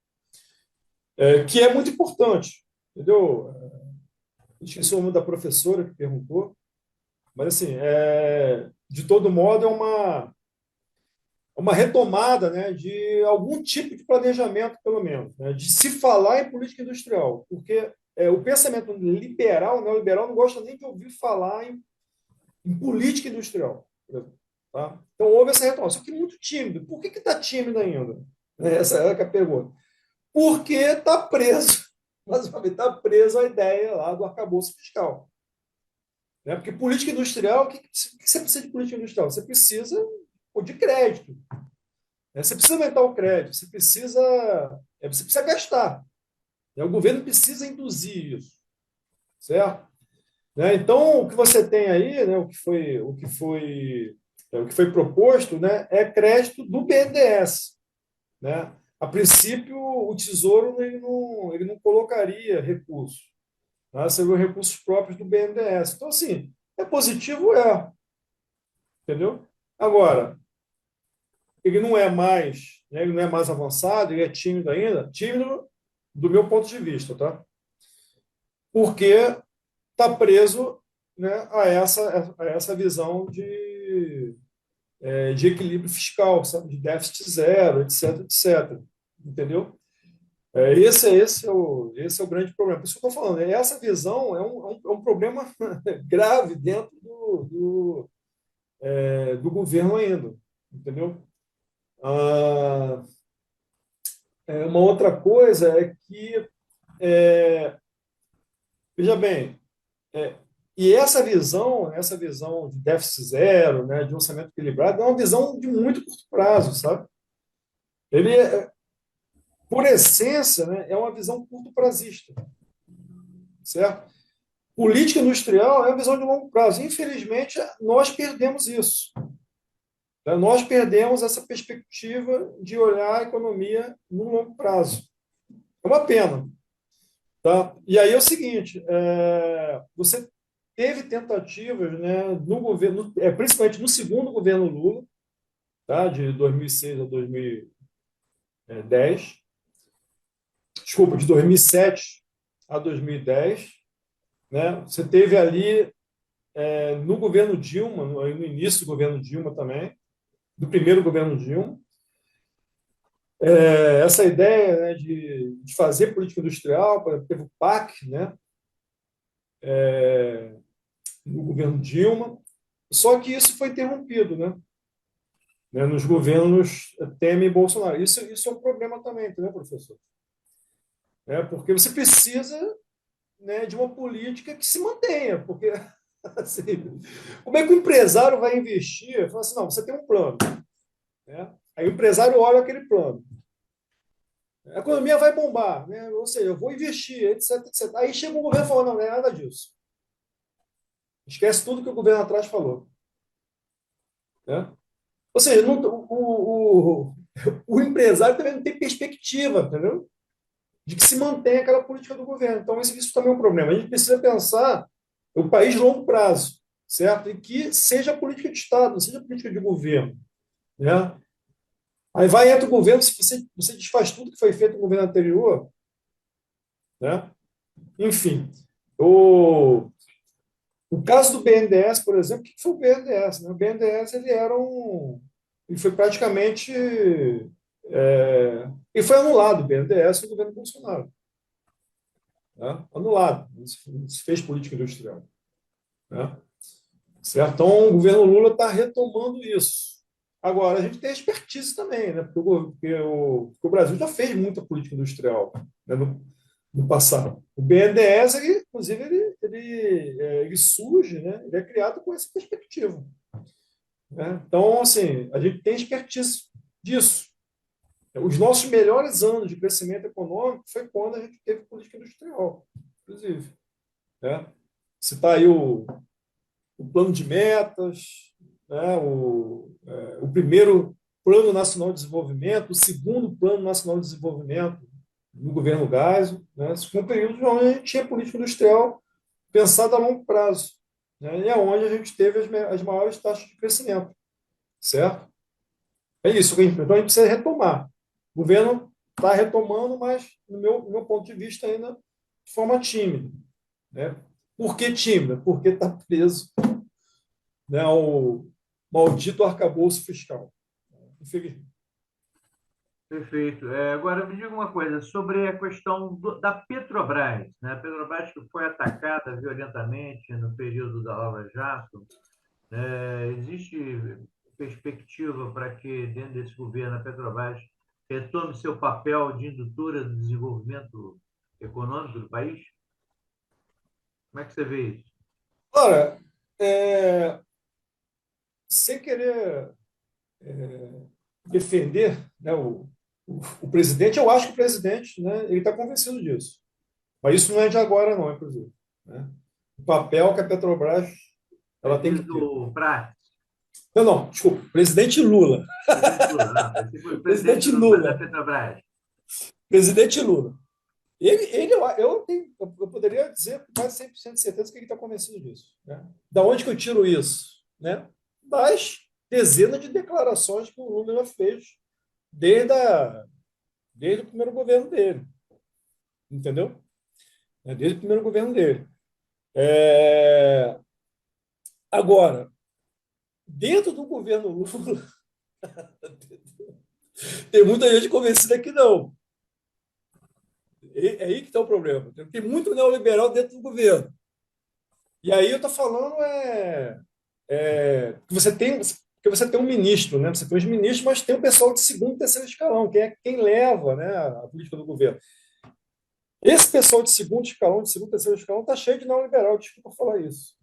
que é muito importante, entendeu? Esqueci o nome da professora que perguntou, mas, assim, de todo modo, é uma retomada, né, de algum tipo de planejamento, pelo menos, né, de se falar em política industrial, porque o pensamento liberal, neoliberal, não gosta nem de ouvir falar em política industrial. Tá? Então, houve essa retomada. Só que muito tímido. Por que está tímido ainda? Essa é a pergunta. Porque está preso, mais uma vez, está preso à ideia lá do arcabouço fiscal. Né? Porque política industrial, o que você precisa de política industrial? Você precisa de crédito. Né? Você precisa aumentar o crédito, você precisa gastar. Né? O governo precisa induzir isso. Certo? Né? Então, o que você tem aí, né, o que foi proposto, né, é crédito do BNDES. Né? A princípio, o Tesouro ele não colocaria recursos. Né? Seriam recursos próprios do BNDES. Então, assim, é positivo? Entendeu? Agora, ele não é mais, né, ele não é mais avançado, ele é tímido ainda, tímido do meu ponto de vista, tá? Porque está preso, né, a essa visão de equilíbrio fiscal, sabe? De déficit zero, etc, etc. Entendeu? Esse é o grande problema. Por isso que eu estou falando, essa visão é um problema grave dentro do governo ainda. Entendeu? Ah, uma outra coisa é que, veja bem, É, e essa visão de déficit zero, né, de orçamento equilibrado, é uma visão de muito curto prazo, sabe? Ele, por essência, né, é uma visão curto-prazista, certo? Política industrial é uma visão de longo prazo. Infelizmente, nós perdemos isso. Né? Nós perdemos essa perspectiva de olhar a economia no longo prazo. É uma pena. Tá? E aí é o seguinte, você teve tentativas, né, no governo, principalmente no segundo governo Lula, tá, de 2006 a 2010, desculpa, de 2007 a 2010, né, você teve ali no governo Dilma, no início do governo Dilma também, do primeiro governo Dilma, essa ideia, né, de fazer política industrial, teve o PAC, né, no governo Dilma, só que isso foi interrompido, né, nos governos Temer e Bolsonaro. Isso é um problema também, entendeu, professor? Porque você precisa, né, de uma política que se mantenha, porque assim, como é que o empresário vai investir? Fala assim, não, você tem um plano. Né? Aí o empresário olha aquele plano. A economia vai bombar, né? Ou seja, eu vou investir, etc, etc. Aí chega um governo e fala, não é nada disso. Esquece tudo que o governo atrás falou. Né? Ou seja, o empresário também não tem perspectiva, entendeu? De que se mantenha aquela política do governo. Então, isso também é um problema. A gente precisa pensar o país de longo prazo, certo? E que seja política de Estado, não seja política de governo. Né? Aí vai entra o governo, se você desfaz tudo que foi feito no governo anterior, né? Enfim, o caso do BNDES, por exemplo, o que foi o BNDES? Né? O BNDES ele foi praticamente e foi anulado o BNDES no governo Bolsonaro. Né? Anulado. Não se fez política industrial. né? Certo? Então, o governo Lula está retomando isso. Agora, a gente tem expertise também, né? Porque o Brasil já fez muita política industrial, né, no passado. O BNDES, inclusive, ele surge, né? Ele é criado com essa perspectiva, né? Então, assim, a gente tem expertise disso. Os nossos melhores anos de crescimento econômico foi quando a gente teve política industrial, inclusive, né? Citar aí o plano de metas, né? O primeiro Plano Nacional de Desenvolvimento, o segundo Plano Nacional de Desenvolvimento no governo Geisel, né? Isso foi um período onde a gente tinha política industrial pensada a longo prazo, né? E é onde a gente teve as maiores taxas de crescimento, certo? É isso que a gente, então a gente precisa retomar. O governo está retomando, mas, no meu ponto de vista, ainda de forma tímida, né? Por que tímida? Porque está preso, né, ao maldito arcabouço fiscal. Infelizmente. Perfeito. Agora, me diga uma coisa sobre a questão da Petrobras, né? A Petrobras que foi atacada violentamente no período da Lava Jato. Existe perspectiva para que, dentro desse governo, a Petrobras retome seu papel de indutora do desenvolvimento econômico do país? Como é que você vê isso? Ora, sem querer defender, né, o presidente, eu acho que o presidente, né, ele está convencido disso. Mas isso não é de agora, não, inclusive, né? O papel que a Petrobras ela tem que Diz ter. o Prates, Não, não, desculpa, presidente Lula. presidente Lula, pensei que foi o presidente Presidente da Lula. Petrobras. Presidente Lula. Eu poderia dizer com quase 100% de certeza que ele está convencido disso, né? Da onde que eu tiro isso? Né? Das dezenas de declarações que o Lula já fez desde o primeiro governo dele. Entendeu? Desde o primeiro governo dele. Agora, dentro do governo Lula, tem muita gente convencida que não. É aí que está o problema. Tem muito neoliberal dentro do governo. E aí eu estou falando que você tem um ministro, né? Você tem os ministros, mas tem o pessoal de segundo e terceiro escalão, que é quem leva, né, a política do governo. Esse pessoal de segundo escalão, de segundo e terceiro escalão, está cheio de neoliberal, desculpa falar isso.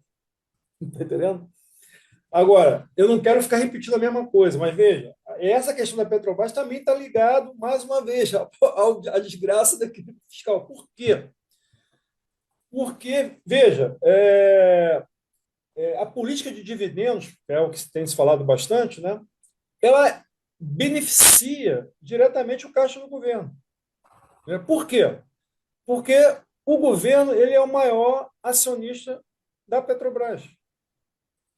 Está entendendo? Agora, eu não quero ficar repetindo a mesma coisa, mas veja, essa questão da Petrobras também está ligado, mais uma vez, à desgraça da crise fiscal. Por quê? Porque, veja, a política de dividendos, que é o que tem se falado bastante, né? Ela beneficia diretamente o caixa do governo, né? Por quê? Porque o governo ele é o maior acionista da Petrobras,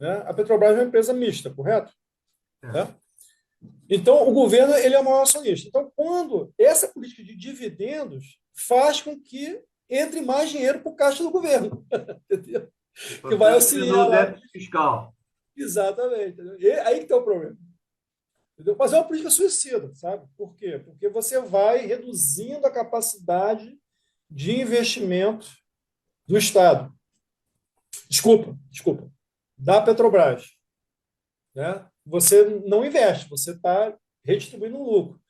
né? A Petrobras é uma empresa mista, correto? É. Né? Então, o governo ele é o maior acionista. Então, quando essa política de dividendos faz com que entre mais dinheiro para o caixa do governo, entendeu? Que vai Portanto, diminui auxiliar o lá. déficit fiscal. Exatamente. Entendeu? E aí que está o problema. Entendeu? Mas é uma política suicida, sabe? Por quê? Porque você vai reduzindo a capacidade de investimento do Estado. Desculpa. Da Petrobras. Né? Você não investe, você está redistribuindo o lucro.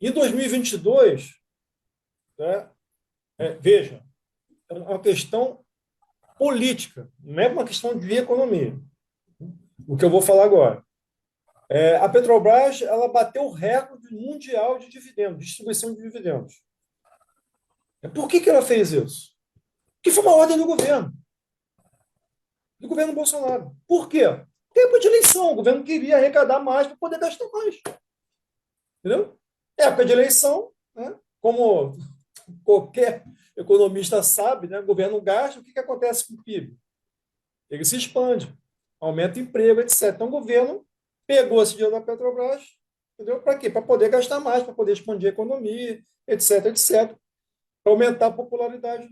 Em 2022, né, veja, é uma questão política, não é uma questão de economia. O que eu vou falar agora. A Petrobras ela bateu o recorde mundial de dividendos, distribuição de dividendos. Por que ela fez isso? Porque foi uma ordem do governo Bolsonaro. Por quê? Tempo de eleição, o governo queria arrecadar mais para poder gastar mais. Entendeu? Época de eleição, né? Como qualquer economista sabe, né? O governo gasta, o que acontece com o PIB? Ele se expande, aumenta o emprego, etc. Então, o governo pegou esse dinheiro da Petrobras, entendeu? Para quê? Para poder gastar mais, para poder expandir a economia, etc., para aumentar a popularidade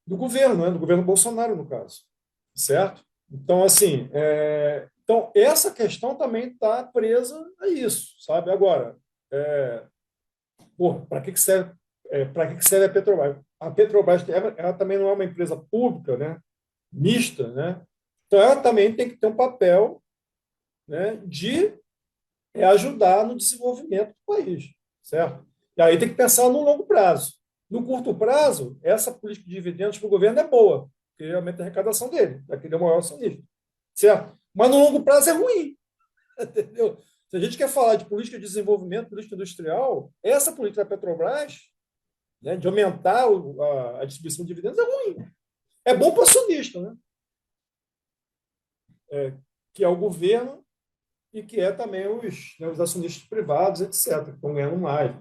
do governo, né? Do governo Bolsonaro, no caso. Certo? Então, assim, então, essa questão também está presa a isso, sabe? Agora, para que serve a Petrobras? a Petrobras ela também não é uma empresa pública, né, mista, né? Então ela também tem que ter um papel, né, de ajudar no desenvolvimento do país, certo? E aí tem que pensar no longo prazo. No curto prazo, essa política de dividendos para o governo é boa, porque aumenta a arrecadação dele, daquele é o maior acionista, certo? Mas no longo prazo é ruim, entendeu? Se a gente quer falar de política de desenvolvimento, política industrial, essa política da Petrobras, né, de aumentar a distribuição de dividendos, é ruim. É bom para o acionista, né? Que é o governo e que é também os acionistas privados, etc., que estão ganhando mais.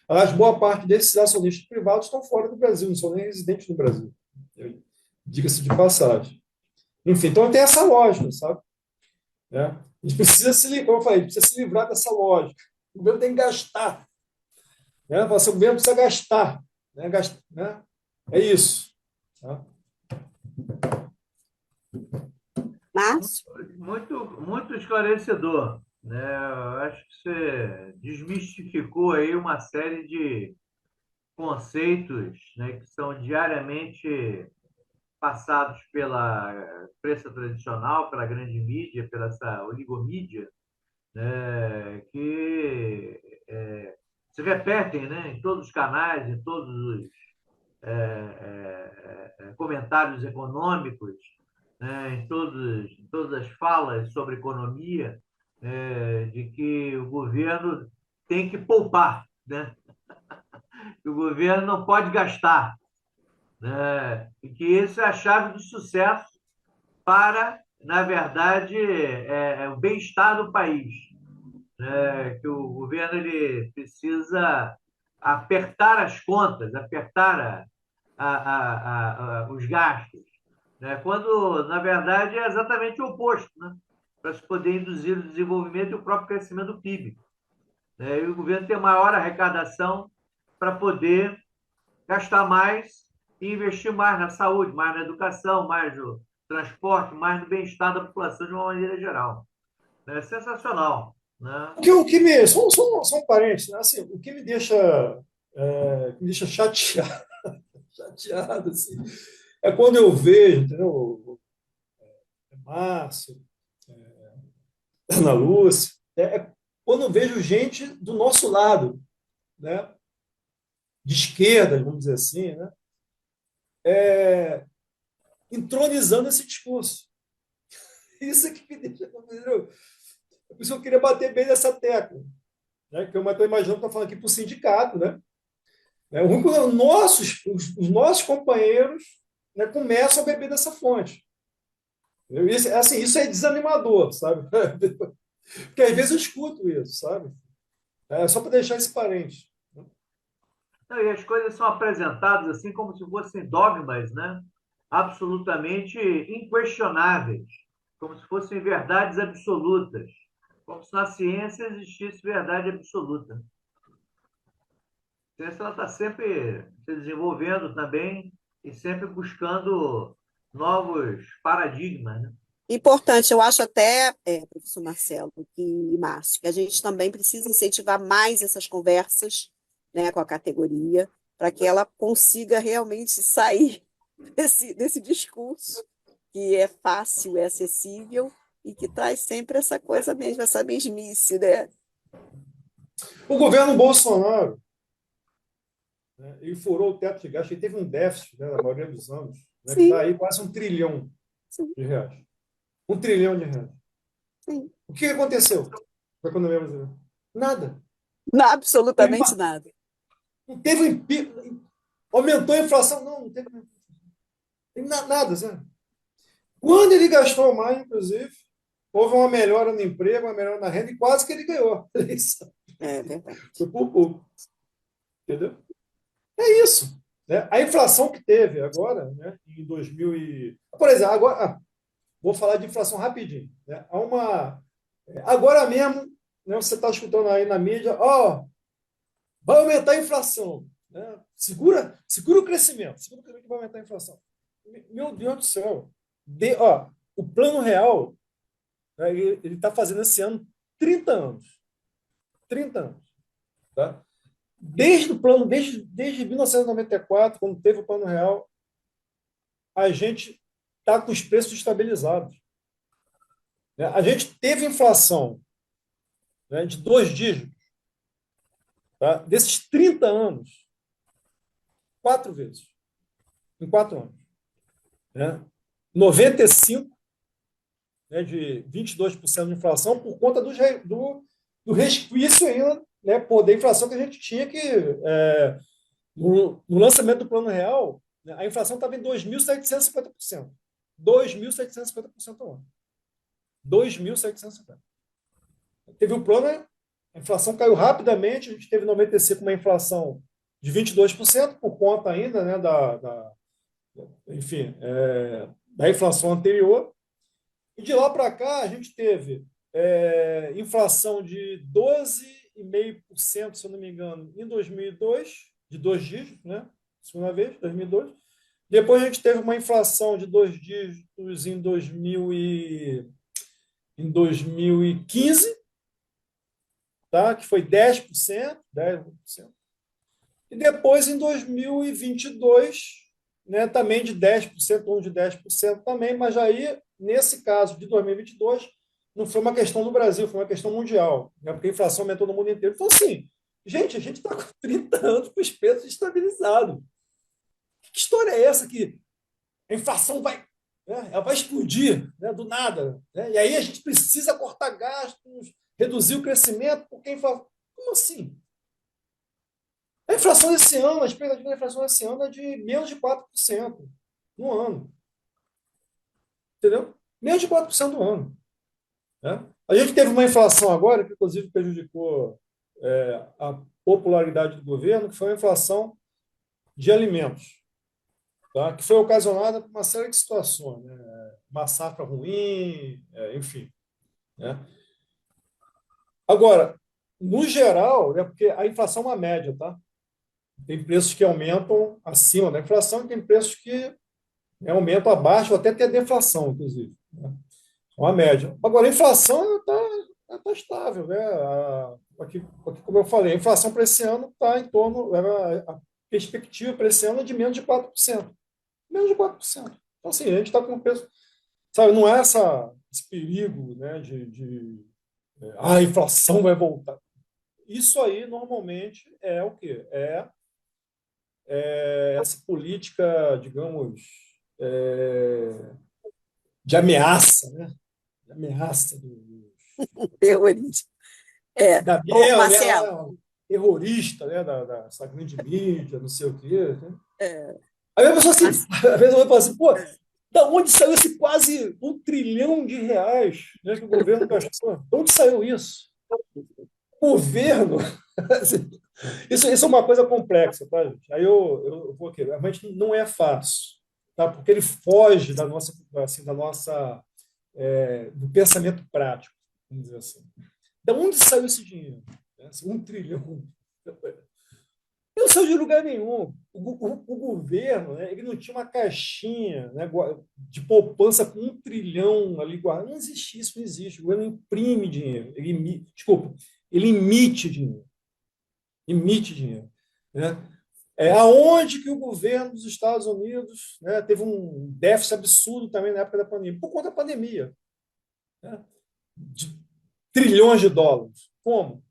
Aliás, boa parte desses acionistas privados estão fora do Brasil, não são nem residentes no Brasil. Diga-se de passagem. Enfim, então tem essa lógica, sabe? Né? A gente precisa como eu falei, precisa se livrar dessa lógica. O governo tem que gastar. Né? O governo precisa gastar. Né? Né? É isso. Tá? Márcio? Muito esclarecedor, né? Eu acho que você desmistificou aí uma série de conceitos, né, que são diariamente passados pela prensa tradicional, pela grande mídia, pela essa oligomídia, né, que se repetem, né, em todos os canais, em todos os comentários econômicos, né, em todas as falas sobre economia, de que o governo tem que poupar, né? Que o governo não pode gastar, né? E que isso é a chave do sucesso para, na verdade, o bem-estar do país, né? Que o governo ele precisa apertar as contas, apertar os gastos, né? Quando, na verdade, é exatamente o oposto, né? Para se poder induzir o desenvolvimento e o próprio crescimento do PIB, né? E o governo tem maior arrecadação para poder gastar mais e investir mais na saúde, mais na educação, mais no transporte, mais no bem-estar da população de uma maneira geral. É sensacional, né? Só um parênteses, né? Assim, o que me deixa chateado, chateado assim, é quando eu vejo, entendeu? Márcio, Ana Lúcia, quando eu vejo gente do nosso lado, né? De esquerda, vamos dizer assim, né? Entronizando esse discurso. Isso é que me deixa. Entendeu? Por isso eu queria bater bem nessa tecla. Né? Que eu estou imaginando que estou falando aqui para o sindicato. Né? O único, os nossos companheiros, né, começam a beber dessa fonte. Isso, assim, isso é desanimador, sabe? Porque às vezes eu escuto isso, sabe? Só para deixar esse parente. Não, e as coisas são apresentadas assim como se fossem dogmas, né? Absolutamente inquestionáveis, como se fossem verdades absolutas, como se na ciência existisse verdade absoluta. A ciência está sempre se desenvolvendo também e sempre buscando novos paradigmas, né? Importante, eu acho até, professor Marcelo e Márcio, que a gente também precisa incentivar mais essas conversas, né, com a categoria, para que ela consiga realmente sair desse discurso que é fácil, é acessível e que traz sempre essa coisa mesmo, essa mesmice, né? O governo Bolsonaro, né, ele furou o teto de gasto, ele teve um déficit, né, na maioria dos anos, né, que está Sim, aí quase R$ 1 trilhão sim, de reais. R$ 1 trilhão. sim. O que aconteceu com a economia brasileira? Nada. Não, absolutamente nada. Não teve. Aumentou a inflação? Não, não teve nada. Sabe? Quando ele gastou mais, inclusive, houve uma melhora no emprego, uma melhora na renda, e quase que ele ganhou. É verdade. Foi por pouco. Entendeu? É isso. Né? A inflação que teve agora, né, em 2000 e... Por exemplo, agora, vou falar de inflação rapidinho. Né? Agora mesmo, né, você está escutando aí na mídia, vai aumentar a inflação. Né? Segura o crescimento. Segura o crescimento que vai aumentar a inflação. Meu Deus do céu. O plano real, né, ele está fazendo esse ano 30 anos. 30 anos. Tá? desde 1994, quando teve o Plano Real, a gente está com os preços estabilizados, né? A gente teve inflação, né, de 2 dígitos, tá? Desses 30 anos, 4 vezes, em 4 anos. Né? 95, né, de 22% de inflação por conta do resquício ainda, né, poder inflação que a gente tinha que, no lançamento do Plano Real, né, a inflação estava em 2.750%. 2.750% ao ano. 2.750%. Teve o plano, a inflação caiu rapidamente, a gente teve em 95 uma inflação de 22%, por conta ainda, né, enfim, da inflação anterior. E de lá para cá, a gente teve inflação de 12,5%, se eu não me engano, em 2002, de 2 dígitos, né? Segunda vez, 2002. Depois a gente teve uma inflação de 2 dígitos em 2015, tá? Que foi 10%, 10%. E depois, em 2022, né, também de 10%, um de 10% também, mas aí, nesse caso de 2022, não foi uma questão do Brasil, foi uma questão mundial, né, porque a inflação aumentou no mundo inteiro. Então, assim, gente, a gente está com 30 anos com os preços estabilizados. Que história é essa que a inflação vai, né, ela vai explodir, né, do nada? Né? E aí a gente precisa cortar gastos, reduzir o crescimento, porque a inflação... Como assim? A inflação desse ano, a expectativa da inflação desse ano é de menos de 4% no ano. Entendeu? Menos de 4% no ano. Né? A gente teve uma inflação agora, que inclusive prejudicou a popularidade do governo, que foi a inflação de alimentos, tá? Que foi ocasionada por uma série de situações. Né? Uma safra ruim, enfim. Né? Agora, no geral, né, porque a inflação é uma média, tá? Tem preços que aumentam acima da inflação e tem preços que, né, aumentam abaixo, ou até ter deflação, inclusive. Né? Uma média. Agora, a inflação está estável. Né? Aqui, como eu falei, a inflação para esse ano está em torno. A perspectiva para esse ano é de menos de 4%. Menos de 4%. Então, assim, a gente está com um preço. Sabe, não é esse perigo, né, a inflação vai voltar. Isso aí, normalmente, é o quê? Essa política, digamos, de ameaça, né? De ameaça Terrorismo. Ô, Marcelo, terrorista, né? Dessa grande mídia, não sei o quê. Né? é, Aí a pessoa assim, Mas- a pessoa fala assim, pô, da onde saiu esse quase R$ 1 trilhão, né, que o governo gastou? De onde saiu isso? O governo, assim, isso é uma coisa complexa, tá, gente? Aí eu vou aqui, realmente não é fácil, tá? Porque ele foge da nossa, assim, do pensamento prático, vamos dizer assim. Da onde saiu esse dinheiro? Assim, 1 trilhão. Não saiu de lugar nenhum. O governo, né, ele não tinha uma caixinha, né, de poupança com 1 trilhão ali guardado. Não existe isso, não existe. O governo imprime dinheiro. Desculpa, ele emite dinheiro. Emite dinheiro. Né? Aonde que o governo dos Estados Unidos, né, teve um déficit absurdo também na época da pandemia? Por conta da pandemia. Né? De trilhões de dólares. Como?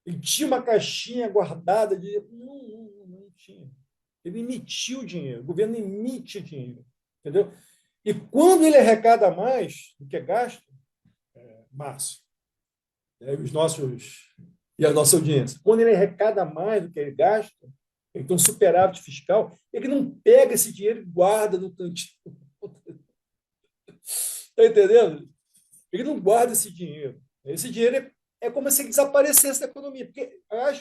Ele tinha uma caixinha guardada de. Não tinha. Ele emitiu dinheiro. O governo emite dinheiro. Entendeu? E quando ele arrecada mais do que gasta, Márcio, os nossos e a nossa audiência, quando ele arrecada mais do que ele gasta, ele tem um superávit fiscal, ele não pega esse dinheiro e guarda no cantinho. Está entendendo? Ele não guarda esse dinheiro. Esse dinheiro é como se ele desaparecesse da economia. Porque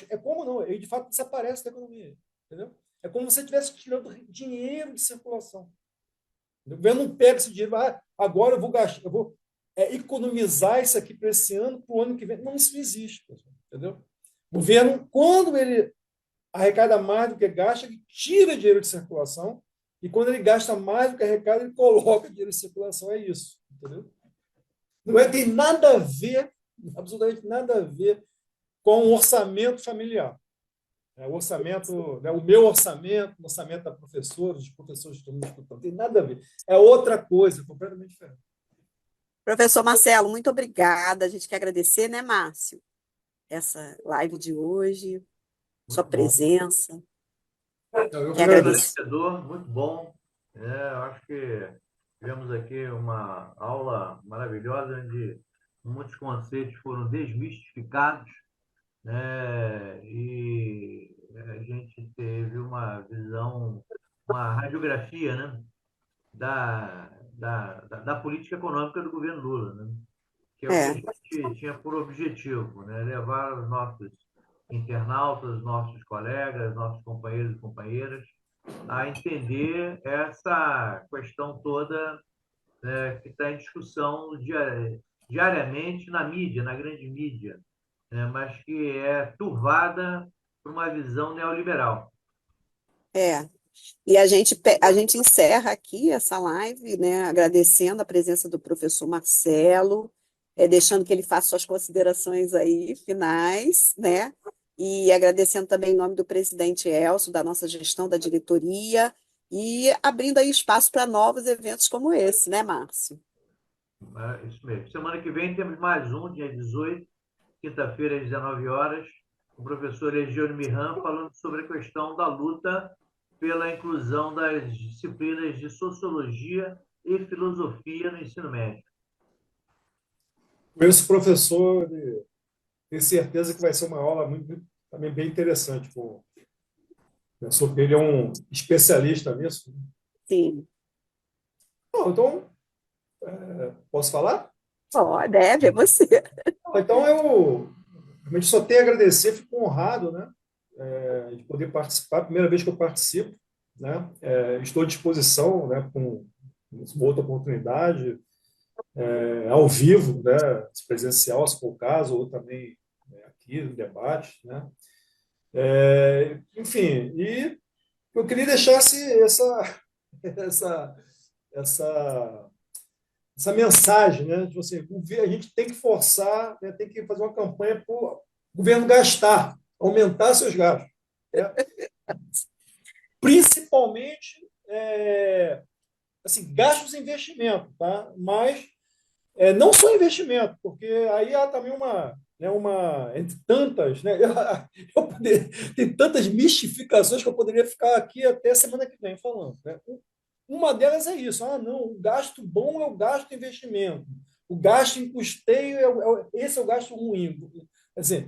é como não, ele de fato desaparece da economia. Entendeu? É como se você estivesse tirando dinheiro de circulação. O governo não pega esse dinheiro, agora eu vou gastar, eu vou economizar isso aqui para esse ano, para o ano que vem. Não, isso não existe. Pessoal, entendeu? O governo, quando ele arrecada mais do que gasta, ele tira dinheiro de circulação, e quando ele gasta mais do que arrecada, ele coloca dinheiro de circulação. É isso. Entendeu? Não tem nada a ver, absolutamente nada a ver com o orçamento familiar. O orçamento, né, o meu orçamento, o orçamento da professora, dos professores que estão me escutando, não tem nada a ver. É outra coisa, completamente diferente. Professor Marcelo, muito obrigada. A gente quer agradecer, né, Márcio, essa live de hoje, sua Muito bom. presença. Então, eu que Quer agradeço. agradecer. Esclarecedor, muito bom. Eu acho que tivemos aqui uma aula maravilhosa, onde muitos conceitos foram desmistificados, né? E a gente teve uma visão, uma radiografia, né? Da política econômica do governo Lula, né? Que é o que a É, gente tinha por objetivo, né? Levar os nossos internautas, nossos colegas, nossos companheiros e companheiras a entender essa questão toda, né, que está em discussão diariamente na mídia, na grande mídia, né, mas que é turvada por uma visão neoliberal. é. E a gente encerra aqui essa live, né, agradecendo a presença do professor Marcelo, deixando que ele faça suas considerações aí finais, né, e agradecendo também em nome do presidente Elcio, da nossa gestão, da diretoria, e abrindo aí espaço para novos eventos como esse, né, Márcio? É isso mesmo. Semana que vem temos mais um, dia 18, quinta-feira, às 19 horas, o professor Egione Mirran falando sobre a questão da luta pela inclusão das disciplinas de sociologia e filosofia no ensino médio. Com esse professor, tenho certeza que vai ser uma aula muito, também bem interessante. Professor, ele é um especialista nisso. Sim. Bom, então, posso falar? Ó, deve, é você. Então, eu realmente só tenho a agradecer, fico honrado, né, de poder participar, primeira vez que eu participo, né, estou à disposição, né, com uma outra oportunidade, ao vivo, né, presencial, se for o caso, ou também aqui no debate, né. Enfim, e eu queria deixar essa, essa, essa mensagem, né? Tipo assim, a gente tem que forçar, né, tem que fazer uma campanha para o governo gastar, aumentar seus gastos, né? Principalmente assim, gastos em investimento, tá? Mas não só investimento, porque aí há também entre tantas, né? Tem tantas mistificações que eu poderia ficar aqui até semana que vem falando, né? Uma delas é isso. Ah, não, o gasto bom é o gasto em investimento. O gasto em custeio, esse é o gasto ruim. Quer dizer,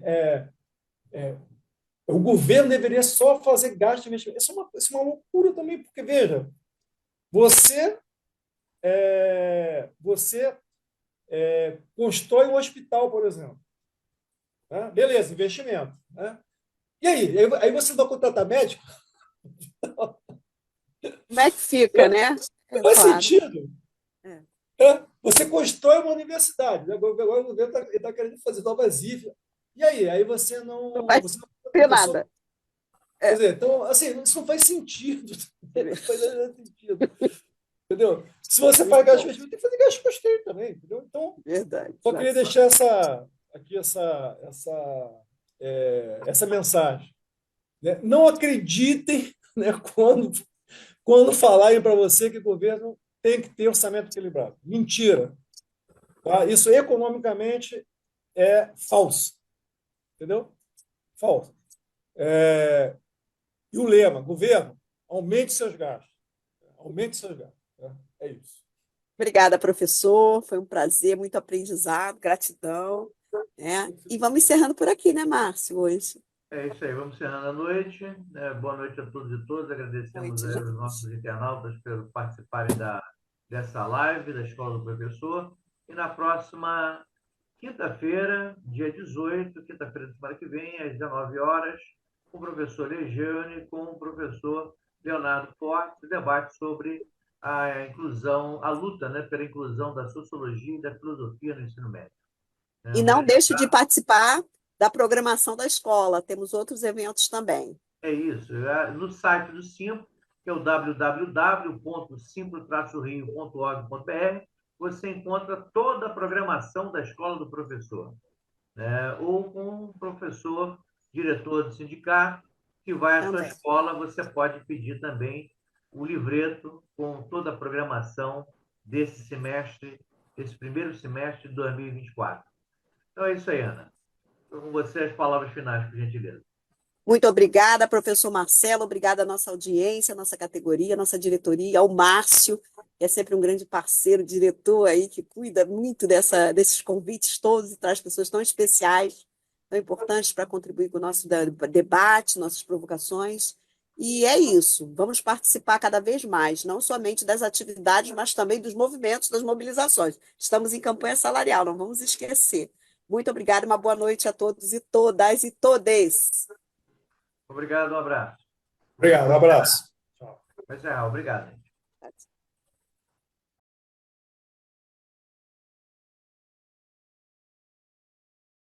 o governo deveria só fazer gasto em investimento. Isso é uma loucura também, porque, veja, você, você constrói um hospital, por exemplo. Né? Beleza, investimento. Né? E aí você vai contratar médico? Como é que fica, né? Não É faz claro. sentido. É. Você constrói uma universidade. Né? Agora o governo está querendo fazer novas IFES. E aí? Aí Não vai você não é ter professor. nada. Quer É, dizer, então, assim, isso não faz sentido. Não faz nada sentido. Entendeu? Se você faz muito gasto de bom. investimento, tem que fazer gasto de custeio também. Entendeu? Então, Verdade. só queria deixar essa mensagem. Né? Não acreditem, né, quando falarem para você que o governo tem que ter orçamento equilibrado. Mentira. Tá? Isso economicamente é falso. Entendeu? Falso. E o lema, governo, aumente seus gastos. Aumente seus gastos. Tá? É isso. Obrigada, professor. Foi um prazer, muito aprendizado, gratidão. Né? E vamos encerrando por aqui, né, Márcio, hoje. É isso aí, vamos encerrando a noite. Boa noite a todos e todas. Agradecemos Noite, aí os gente. nossos internautas por participarem dessa live da Escola do Professor. E na próxima quinta-feira, dia 18, quinta-feira da semana que vem, às 19 horas, com o professor Legiane, com o professor Leonardo Fortes, debate sobre a inclusão, a luta, né, pela inclusão da sociologia e da filosofia no ensino médio. E Um não grande deixe de participar da programação da escola. Temos outros eventos também. É isso. No site do Simplo, que é o www.simplo-rio.org.br, você encontra toda a programação da Escola do Professor, né? Ou com um professor, diretor do sindicato, que vai à sua Também. escola, você pode pedir também o livreto com toda a programação desse semestre, desse primeiro semestre de 2024. Então é isso aí, Ana. Então, com você, as palavras finais, por gentileza. Muito obrigada, professor Marcelo, obrigada à nossa audiência, à nossa categoria, à nossa diretoria, ao Márcio, que é sempre um grande parceiro, diretor aí, que cuida muito desses convites todos e traz pessoas tão especiais, tão importantes para contribuir com o nosso debate, nossas provocações. E é isso, vamos participar cada vez mais, não somente das atividades, mas também dos movimentos, das mobilizações. Estamos em campanha salarial, não vamos esquecer. Muito obrigada, uma boa noite a todos e todas e todes. Obrigado, um abraço. Obrigado, um abraço. Vai encerrar, obrigado.